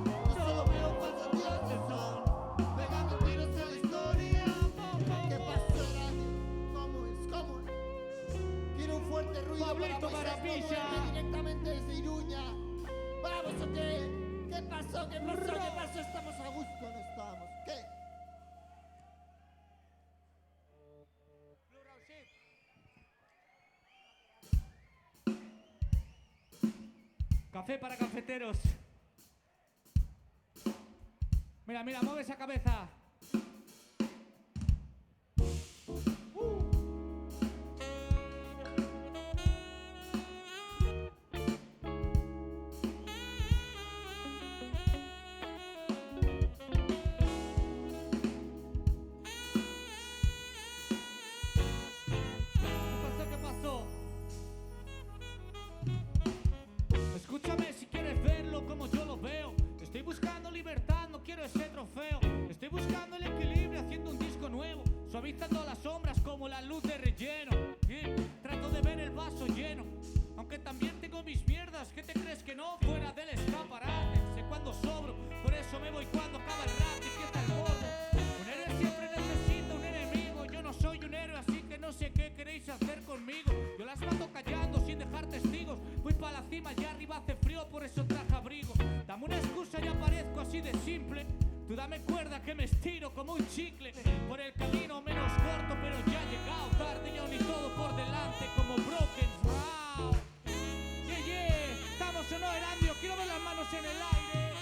Yo solo veo falsos dioses pegando tiros a la historia. ¿Qué pasó, radio? ¿Cómo es? ¿Cómo es? Quiero un fuerte ruido Pablito para Moisés Maravilla. Moduerme directamente desde Iruña. ¿Vamos o qué? ¿Qué pasó? ¿Qué pasó? ¿Qué pasó? ¿Estamos a gusto o no estamos? ¿Qué? Café para cafeteros. Mira, mira, mueve esa cabeza. ¿Qué pasó? ¿Qué pasó? crees que no? Fuera del escaparate. Sé cuándo sobro, por eso me voy cuando acaba el rap y empieza el gordo. Un héroe siempre necesita un enemigo. Yo no soy un héroe, así que no sé qué queréis hacer conmigo. Yo las mato callando sin dejar testigos. Voy para la cima y arriba hace frío, por eso traje abrigo. Dame una excusa y aparezco así de simple. Tú dame cuerda que me estiro como un chicle. Por el camino menos corto, pero ya he llegado tarde y aún y todo por delante como Broken Round. Yeah, yeah, estamos o no, Erandio, quiero ver las manos en el aire.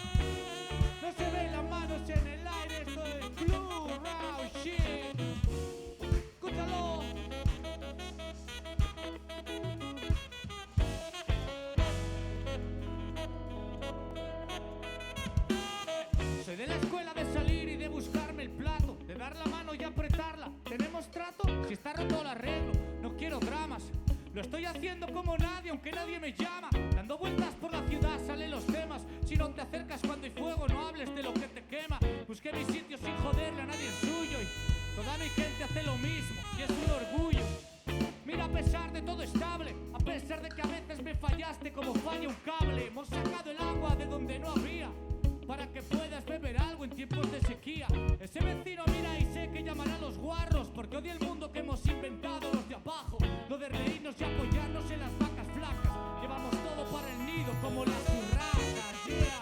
No se ven las manos en el aire, esto es Blue Round Shit. Escúchalo. Soy de la escuela de salir y de buscarme el plato, de dar la mano y apretarla. ¿Tenemos trato? Si está roto lo arreglo, no quiero dramas. Lo estoy haciendo como nadie, aunque nadie me llama. Dando vueltas por la ciudad salen los temas. Si no te acercas cuando hay fuego, no hables de lo que te quema. Busqué mi sitio sin joderle a nadie el suyo. Y toda mi gente hace lo mismo, y es un orgullo. Mira, a pesar de todo estable, a pesar de que a veces me fallaste como falla un cable. Hemos sacado el agua de donde no había, para que puedas beber algo en tiempos de sequía. Ese vecino mira y sé que llamará a los guarros, porque odia el mundo que hemos inventado los de abajo. Lo de reírnos y apoyarnos en las vacas flacas. Llevamos todo para el nido como las urracas, yeah.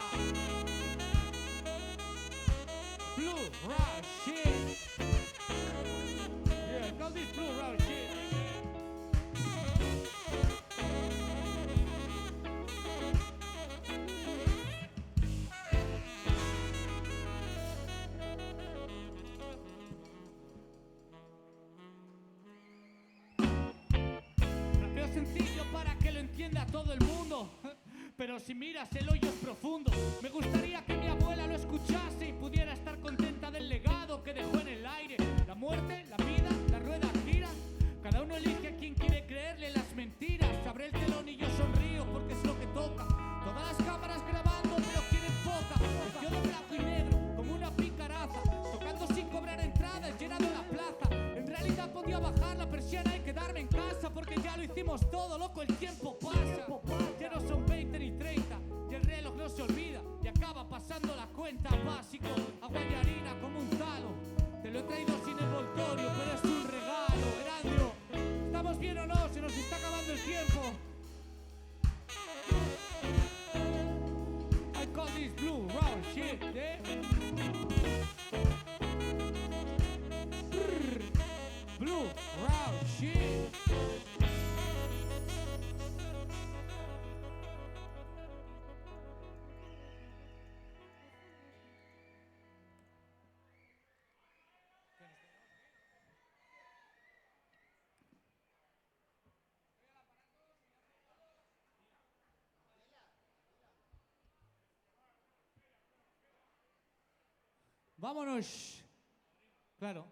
Blue Round Shit. Yeah, call this Blue Round Shit. Sencillo para que lo entienda todo el mundo, pero si miras el hoyo es profundo. Me gustaría que mi abuela lo escuchase y pudiera estar contenta del legado que dejó en el aire. La muerte, la vida, la rueda gira. Cada uno elige a quien quiere creerle las mentiras. Abre el telón y yo sonrío porque es lo que toca. Todas las cámaras grabando pero quieren poca. Vestido de blanco y negro como una picaraza, tocando sin cobrar entrada, llenando la plaza. En realidad podía bajar la persiana y quedarme en casa, porque ya lo hicimos todo, loco, el tiempo pasa. Ya no son 20 ni 30 y el reloj no se olvida y acaba pasando la cuenta. Básico, agua y harina como un talo. Te lo he traído sin envoltorio, pero es un regalo. Erandio, ¿estamos bien o no? Se nos está acabando el tiempo. I call this Blue Round Shit, eh? Blue Round Shit. Vámonos. Claro.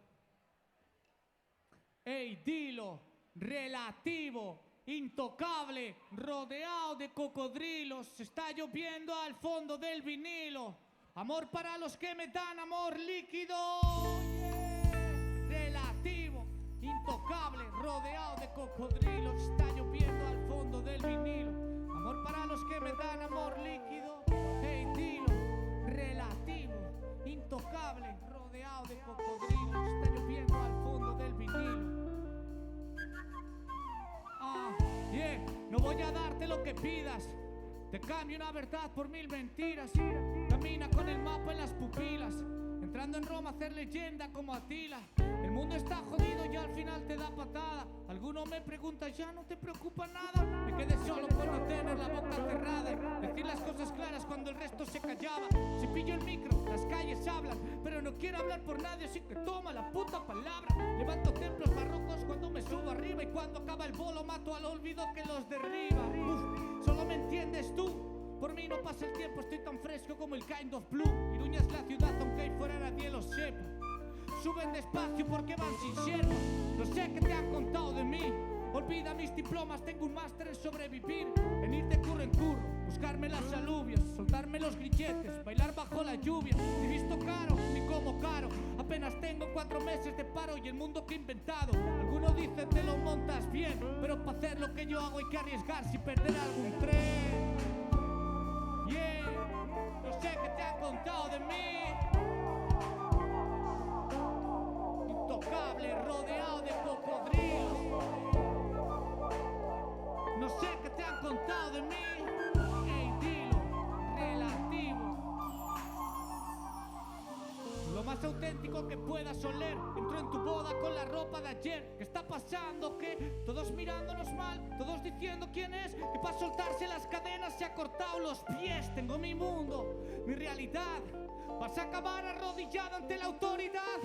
Ey, dilo, relativo, intocable, rodeado de cocodrilos. Está lloviendo al fondo del vinilo. Amor para los que me dan amor líquido. Yeah. Relativo, intocable, rodeado de cocodrilos. Está lloviendo al fondo del vinilo. Amor para los que me dan amor líquido. Ey, dilo, relativo, intocable, rodeado de cocodrilos. Está lloviendo al fondo del vinilo. Yeah, no voy a darte lo que pidas. Te cambio una verdad por 1000 mentiras. Camina con el mapa en las pupilas, entrando en Roma a hacer leyenda como Atila. El mundo está jodido y al final te da patada. Alguno me pregunta, ¿ya no te preocupa nada? Me quedé solo por no tener la boca cerrada y decir las cosas claras cuando el resto se callaba. Si pillo el micro, las calles hablan, pero no quiero hablar por nadie, así que toma la puta palabra. Levanto templos barrocos cuando me subo arriba, y cuando acaba el bolo mato al olvido que los derriba. Uf, solo me entiendes tú. Por mí no pasa el tiempo, estoy tan fresco como el Kind of Blue. Iruña es la ciudad aunque ahí fuera nadie lo sepa. Suben despacio porque van sin sierva. No sé qué te han contado de mí. Olvida mis diplomas, tengo un máster en sobrevivir. En ir de curro en curro, buscarme las alubias, soltarme los grilletes, bailar bajo la lluvia. Ni visto caro, ni como caro. Apenas tengo 4 meses de paro y el mundo que he inventado. Algunos dicen te lo montas bien, pero para hacer lo que yo hago hay que arriesgar sin perder algún tren. más auténtico que puedas oler. Entro en tu boda con la ropa de ayer. ¿Qué está pasando? ¿Qué? Todos mirándonos mal, todos diciendo quién es. Que para soltarse las cadenas se ha cortado los pies. Tengo mi mundo, mi realidad. Vas a acabar arrodillado ante la autoridad.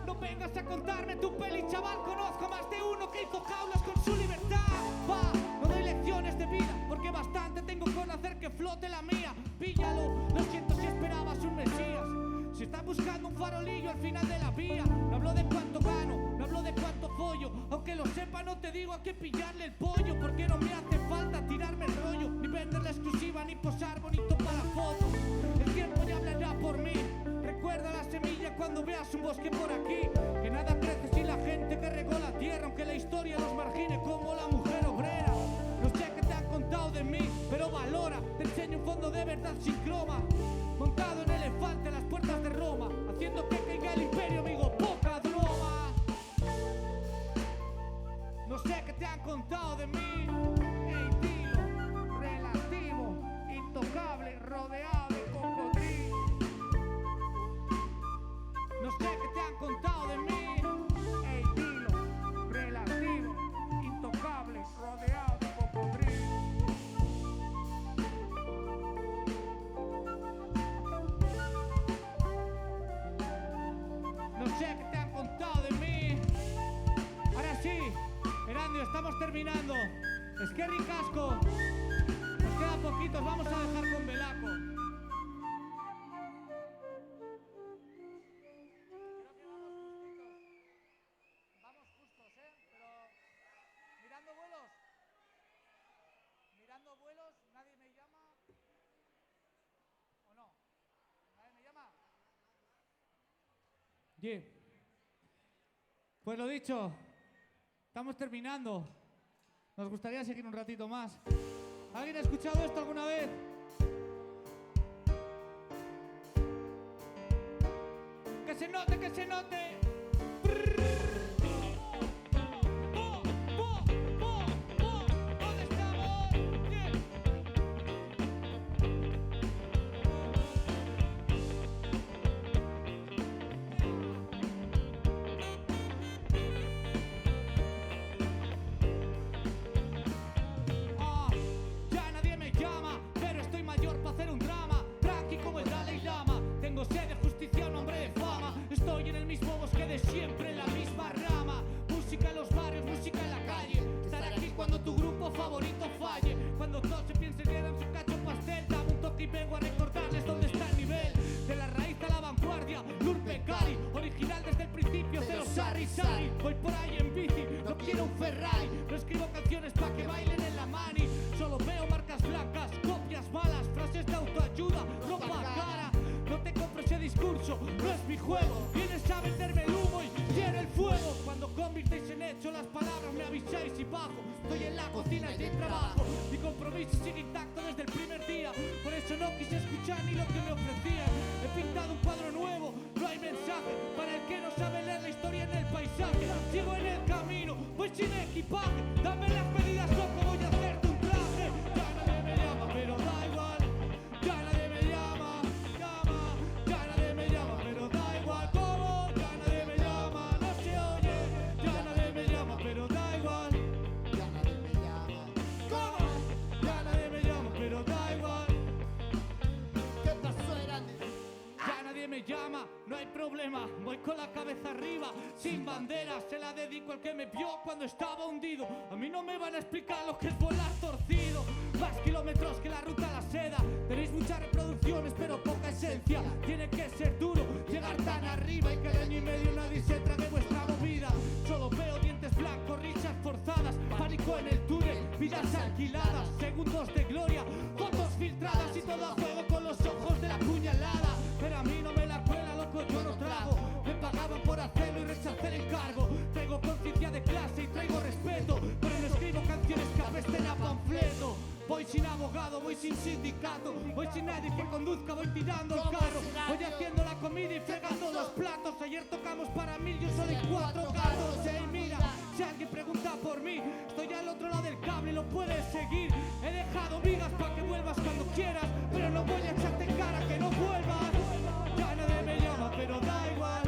No vengas a contarme tu peli, chaval. Conozco más de uno que hizo jaulas con su libertad. Va, no doy lecciones de vida, porque bastante tengo con hacer que flote la mía. Píllalo, lo siento si esperabas un mesías. Si estás buscando un farolillo al final de la vía. No hablo de cuánto gano, no hablo de cuánto follo. Aunque lo sepa no te digo a qué pillarle el pollo, porque no me hace falta tirarme el rollo, ni vender la exclusiva, ni posar bonito para fotos. El tiempo ya hablará por mí. Recuerda la semilla cuando veas un bosque por aquí. Que nada crece sin la gente que regó la tierra, aunque la historia los margine como la mujer obrera. No sé qué te han contado de mí, pero valora. Te enseño un fondo de verdad sin croma. Montado en elefante a las puertas de Roma, haciendo que caiga el imperio, amigo, poca broma. No sé qué te han contado de mí. Ey, tío, relativo, intocable, rodeado de cocodrilo. No sé qué te han contado de mí. Ey, tío, relativo, intocable, rodeado de cocodrilo. No sé qué te han contado de mí. Ahora sí, Erandio, estamos terminando. Es que ricasco. Nos quedan poquitos, vamos a dejar con Belaco. Vamos justos, pero mirando vuelos. Mirando vuelos, nadie me llama. ¿O no? ¿Nadie me llama? Yeah. Pues lo dicho, estamos terminando. Nos gustaría seguir un ratito más. ¿Alguien ha escuchado esto alguna vez? ¡Que se note, que se note! ¿Dónde estamos? Yeah. Ya nadie me llama, pero estoy mayor para hacer un drama. Tranqui como el Dalai Lama. Tengo sed de justicia, un hombre de fama. Estoy en el mismo bosque de siempre, en la misma rama. Música en los barrios, música en la calle. Estar aquí cuando tu grupo favorito falle. Cuando todos se piensen que eran su cacho pastel. Dame un toque y vengo a recordarles dónde está el nivel. De la raíz a la vanguardia, Lurpe Cali. Original desde el principio, cero Sarri Sari. Voy por ahí en bici, no quiero un Ferrari. No escribo canciones pa' que bailen en la mani. Solo veo marcas blancas, copias malas, frases de autoayuda, ropa cara. No te compro ese discurso, no es mi juego. Vienes a venderme el humo y quiero el fuego. Cuando convirtéis en hecho las palabras me avisáis y bajo. Estoy en la cocina y de trabajo. Mi compromiso sigue intacto desde el primer día. Por eso no quise escuchar ni lo que me ofrecían. He pintado un cuadro nuevo, no hay mensaje. Para el que no sabe leer la historia en el paisaje. Sigo en el camino, voy sin equipaje. Dame las medidas, loco, voy a hacerte un traje. Ya nadie me llama, pero da igual. Ya nadie me llama, ya nadie me llama, pero da igual. ¿Cómo? Ya nadie me llama, no se oye. Ya nadie me llama, pero da igual. Ya nadie me llama. ¿Cómo? Ya nadie me llama, pero da igual. ¿Qué pasó, Erandio? Ya nadie me llama, no hay problema. Voy con la cabeza arriba, sin bandera. Se la dedico al que me vio cuando estaba hundido. A mí no me van a explicar lo que es volar torcido. Más kilómetros que la ruta a la seda. Tenéis muchas reproducciones pero poca esencia. Tiene que ser duro llegar tan arriba y que de año y medio nadie se trague vuestra movida. Solo veo dientes blancos, risas forzadas, pánico en el túnel, vidas alquiladas, segundos de gloria, fotos filtradas y todo a juego con los ojos de la puñalada. Pero a mí no me la cuela, loco, yo no trago. Me pagaban por hacerlo y rechacé el encargo. Traigo conciencia de clase y traigo respeto, pero no escribo canciones que apesten a panfleto. Voy sin abogado, voy sin sindicato, voy sin nadie que conduzca, voy tirando el carro. Voy haciendo la comida y fregando los platos. Ayer tocamos para 1000, yo solo hay 4 gatos. Hey, mira, si alguien pregunta por mí, estoy al otro lado del cable, lo puedes seguir. He dejado vigas para que vuelvas cuando quieras, pero no voy a echarte en cara que no vuelvas. Ya nadie me llama, pero da igual.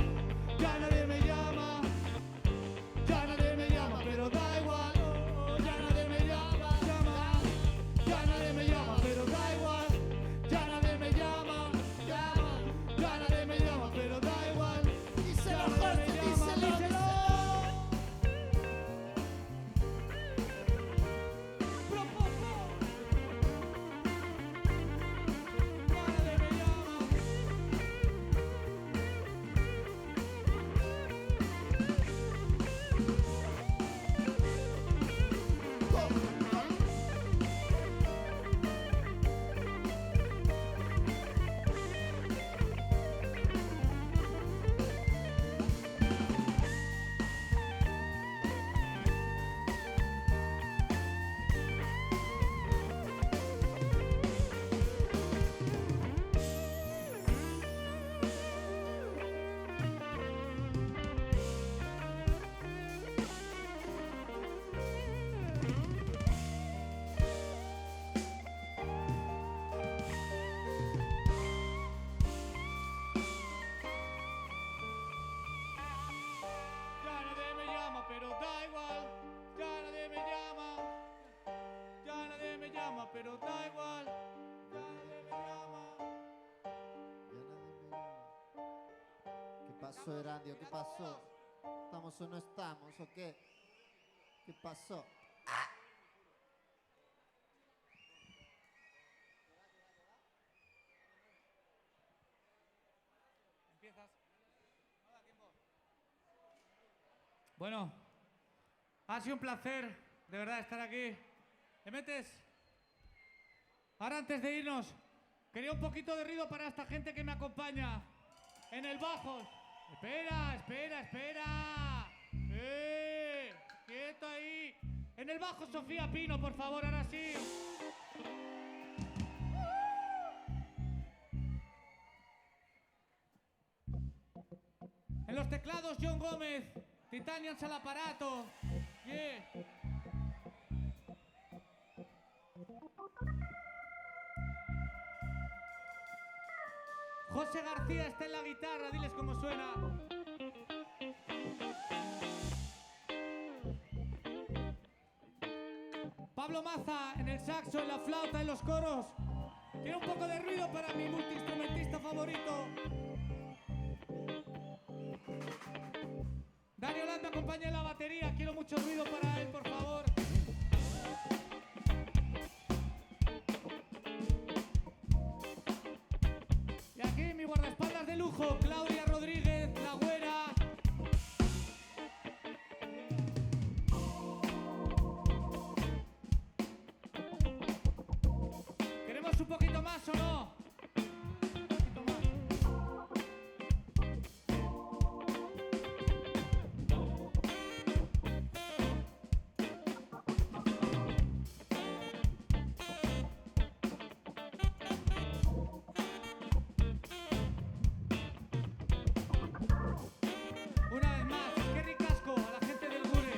pasó, Erandio? ¿Qué pasó? ¿Estamos o no estamos o qué? ¿Qué pasó? Bueno, ha sido un placer, de verdad, estar aquí. ¿Te metes? Ahora, antes de irnos, quería un poquito de ruido para esta gente que me acompaña en el bajos. Espera, espera, espera. Quieto ahí. En el bajo, Sofía Pino, por favor, ahora sí. En los teclados, John Gómez. Titanians al aparato. Yeah. José García está en la guitarra, diles cómo suena. Pablo Maza en el saxo, en la flauta, en los coros. Quiero un poco de ruido para mi multiinstrumentista favorito. Dani Holanda me acompaña en la batería. Quiero mucho ruido para él, por favor. Y aquí mi guardaespaldas de lujo, Claudia Rodríguez, la güera. ¿Queremos un poquito más o no? Un poquito más. Una vez más, es que ricasco a la gente del Gure.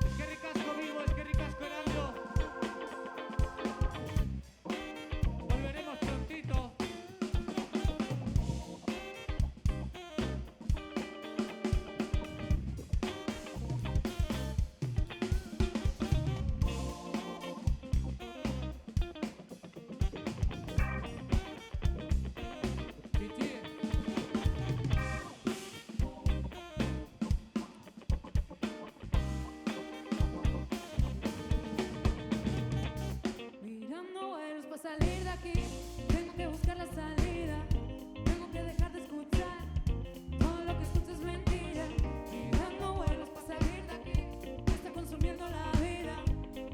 Es que ricasco vivo, es que ricasco Herando. Volveremos prontito. Chichi. Mirando vuelos para salir de aquí, tengo que buscar la salida, tengo que dejar de escuchar, todo lo que escucho es mentira. Mirando vuelos para salir de aquí, me está consumiendo la vida,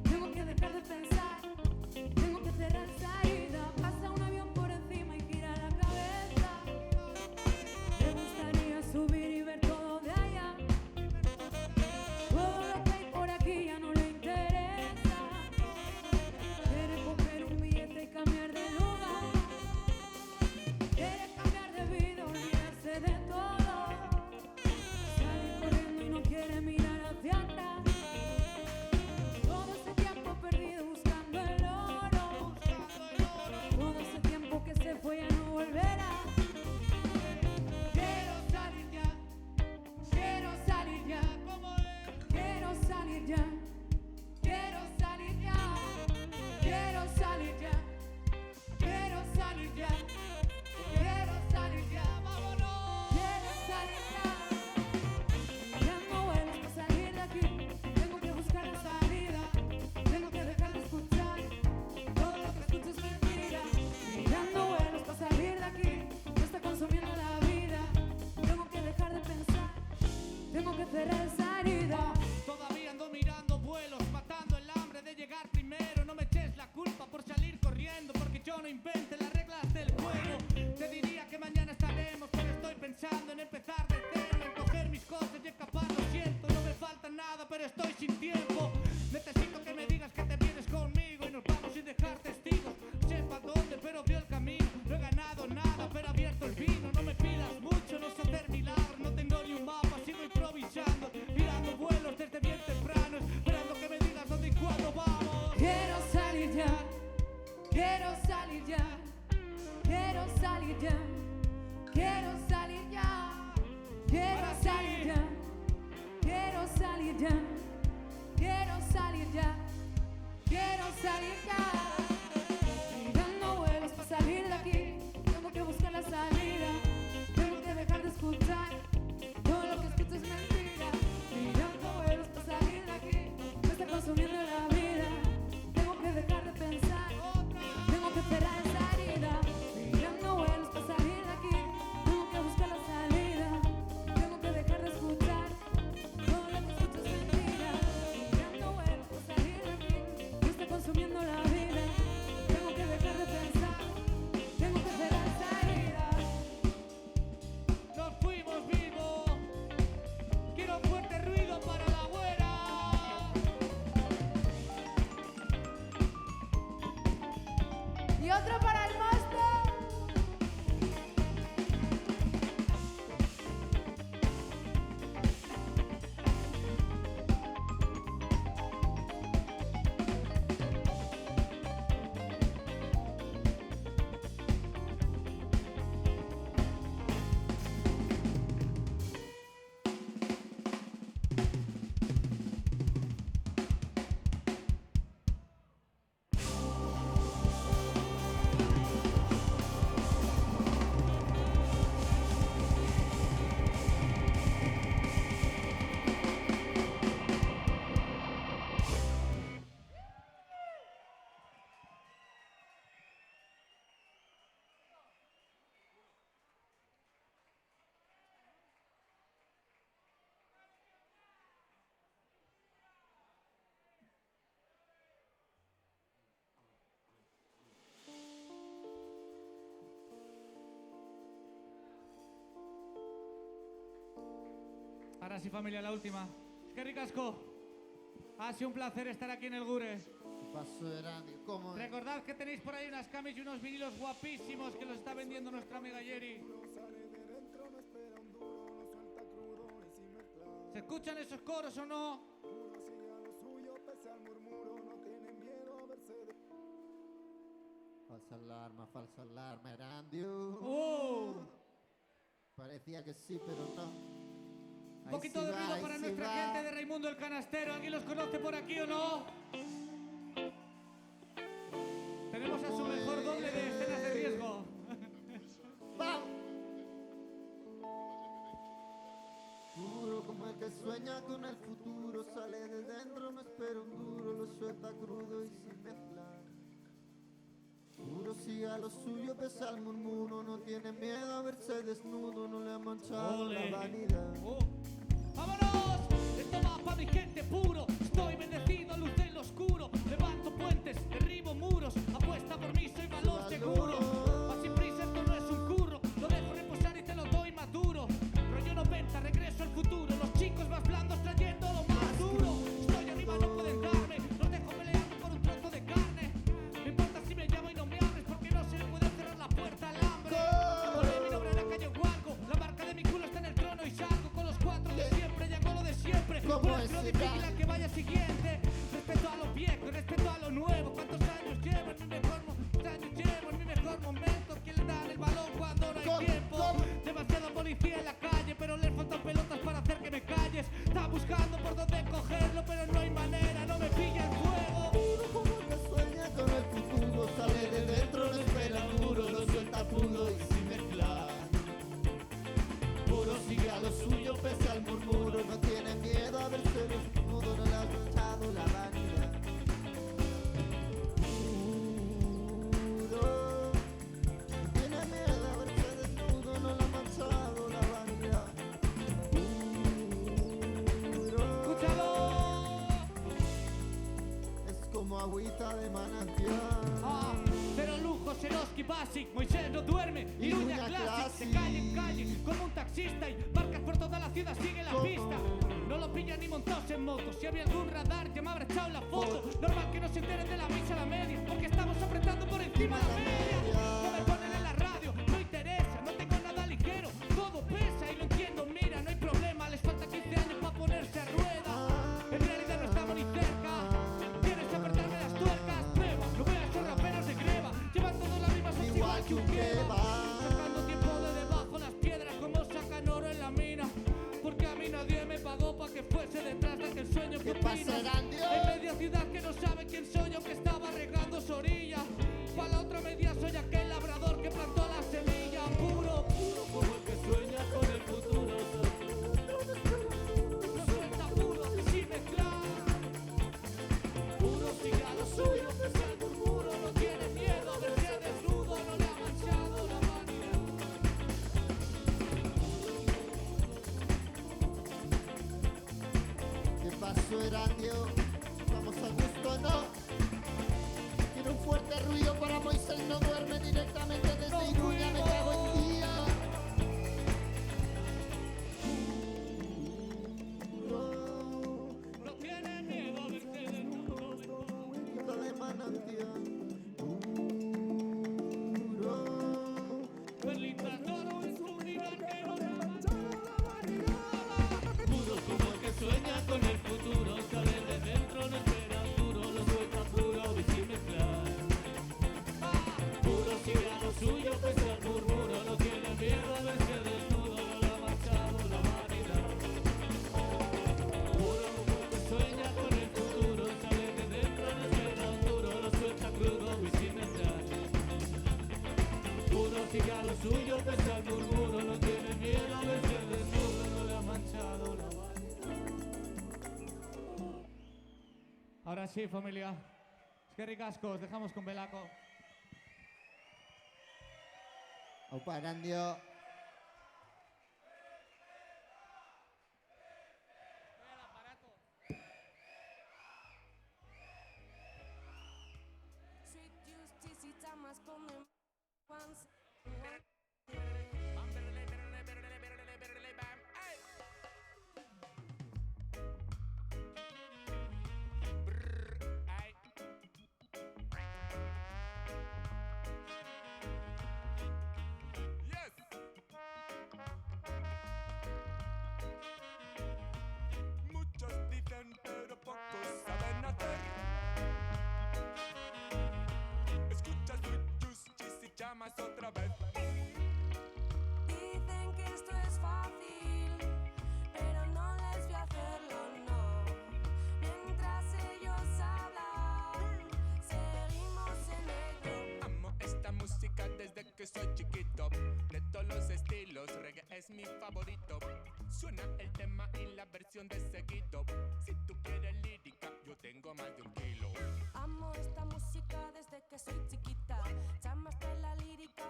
tengo que dejar de pensar, tengo que cerrar salida. Pasa un avión por encima y gira la cabeza, me gustaría subir y ver todo de allá, todo lo que hay por aquí ya no le interesa. Quiere coger un billete y cambiar de lugar, quiere cambiar de vida, olvidarse de todo, sale corriendo y no quiere mirar hacia atrás, todo ese tiempo perdido buscando el oro, todo ese tiempo que se fue ya no volverá. Quiero salir ya, quiero salir ya, quiero salir ya, quiero salir ya, quiero salir ya, quiero salir ya, quiero salir ya, vámonos, quiero salir ya. Mirando vuelos para salir de aquí, tengo que buscar la salida, tengo que dejar de escuchar, todo lo que escucho es mentira. Mirando vuelos para salir de aquí, me está consumiendo la vida, tengo que dejar de pensar, tengo que cerrar salida. Todavía ando mirando vuelos, matando el hambre de llegar primero. No me eches la culpa por salir corriendo, porque yo no inventé las reglas del juego. Te diría que mañana estaremos, pero estoy pensando en empezar de cero, en coger mis cosas y escapar. Lo siento, no me falta nada, pero estoy sin tiempo. Necesito que me digas que te vienes conmigo y nos vamos sin dejar testigos. Sepa dónde, pero vio el camino. No he ganado nada, pero he abierto el vino. No me pidas mucho, no sé hacer milagros. No tengo ni un mapa, sigo improvisando, mirando vuelos desde bien temprano, esperando que me digas dónde y cuándo vamos. Quiero salir ya, quiero salir ya, quiero salir ya, quiero salir ya, quiero salir ya, quiero salir ya, quiero salir ya, quiero salir ya. Mirando vuelos para salir de aquí, tengo que buscar la salida, tengo que dejar de escuchar, sí, familia, la última. Es que ricasco. Ha sido un placer estar aquí en el Gure. ¿Qué pasó, Erandio? ¿Cómo es? Recordad que tenéis por ahí unas camis y unos vinilos guapísimos que los está vendiendo nuestra amiga Yeri. ¿Se escuchan esos coros o no? Falsa alarma, Erandio. Parecía que sí, pero no. Un poquito de ruido para nuestra gente de Raimundo el Canastero. ¿Alguien los conoce por aquí o no? Tenemos a su mejor doble de escenas de riesgo. ¡Vamos! Puro como el que sueña con el futuro, sale de dentro, no espera un duro, lo suelta crudo y sin mezclar. Puro sigue a lo suyo, pese al murmuro, no tiene miedo a verse desnudo, no le ha manchado la vanidad. ¡Vámonos! Esto va pa' mi gente puro. Estoy bendecido a luz del oscuro. Levanto puentes, derribo muros. Apuesta por mí, soy valor seguro. Va sin prisa, esto no es un curro. Lo dejo reposar y te lo doy maduro. Rollo 90, regreso al futuro. Los chicos más blandos trayendo lo más duro. Estoy arriba, no pueden darme. Los dejo peleando por un trozo de carne. No importa si me llamo y no me abres, porque no se le puede cerrar la puerta al hambre. Pone mi nombre en la calle Huango. La marca de mi culo está en el trono y salgo con los cuatro de siempre. Ya con lo de siempre. ¿Cómo es Lo ese difícil al que vaya siguiente. Respeto a lo viejo, respeto a lo nuevo. ¿Cuántos años llevo en mi mejor momento? ¿Quién le da el balón cuando no hay tiempo? Demasiada policía en la calle, pero les faltan pelotas para hacer que me calles. Está buscando por dónde cogerlo, pero no hay manera, no me pilla el fuego. Puro como el que sueña con el futuro, sale de dentro, no espera un duro, lo suelta crudo y sin mezclar. Puro sigue a lo suyo, pese al murmuro, no tiene miedo a verse desnudo, no le ha manchado la vanidad. Puro, no tiene miedo a verse desnudo, no le ha manchado la vanidad. Puro, ¡Escúchalo! es como agüita de manantial. Pero lujo, Seroski, Basic, Moisés no duerme, y Uña Classic, de calle en calle, como un taxista y marcas por toda la ciudad, sigue la pista. No lo pillan ni montados en moto, si había algún radar ya me habrá echado la foto. Normal que no se enteren de la misa a la media, porque estamos apretando por encima de la media. No me ponen en la radio, no interesa, no tengo nada ligero, todo pesa y lo entiendo, mira, no hay problema, les falta 15 años para ponerse a rueda. En realidad no estamos ni cerca, quieres apretarme las tuercas, prueba, no veas esos raperos de greva, llevan todas las rimas así igual que un kebab. Sacando tiempo de debajo las piedras como sacan oro en la mina, porque a mí nadie me pagó pa' que fuese detrás de aquel sueño que ¿Qué pasa, Erandio? en media ciudad que no sabe quién soy yo, que estaba regando su orilla. Pa' la otra media soy aquel labrador que plantó la semilla. Puro, puro como el que sueña con el futuro. No suelta puro, sin mezclar. Puro sigue a lo suyo, pese al murmuro. No tiene miedo de ser desnudo, no le ha manchado la vanidad. ¿Qué pasó, Erandio? ¿Vamos a gusto o no? Quiero un fuerte ruido para Moisés, no duerme directamente desde Iruña, me cago en día. No tiene miedo de ser desnudo. Agüita de manantial. Perlitas de oro en su rival que no le ha manchado la vanidad. Puro como el que sueña con el futuro, sale de dentro, no espera duro, lo suelta puro y sin mezclar. Puro sigue a lo suyo, pese al murmuro, no tiene miedo a verse desnudo, no le ha manchado la vanidad. Puro como el que sueña con el futuro, sale de dentro, no espera duro, lo suelta crudo y sin mezclar. Puro sigue a lo suyo, pese al murmuro, no tiene miedo a verse desnudo, no le ha manchado la vanidad. Ahora sí, familia. Es que ricascos, dejamos con Belaco. Opa, Erandio. Sweet justice y tamas comen once. camas otra vez. Dicen que esto es fácil, pero no les voy a hacerlo, no. Mientras ellos hablan, seguimos en ello. Amo esta música desde que soy chiquito. De todos los estilos, reggae es mi favorito. Suena el tema y la versión de seguido. Si tú quieres lírica, yo tengo más de 1 kilo. Amo esta música desde que soy chiquita. Llamaste la lírica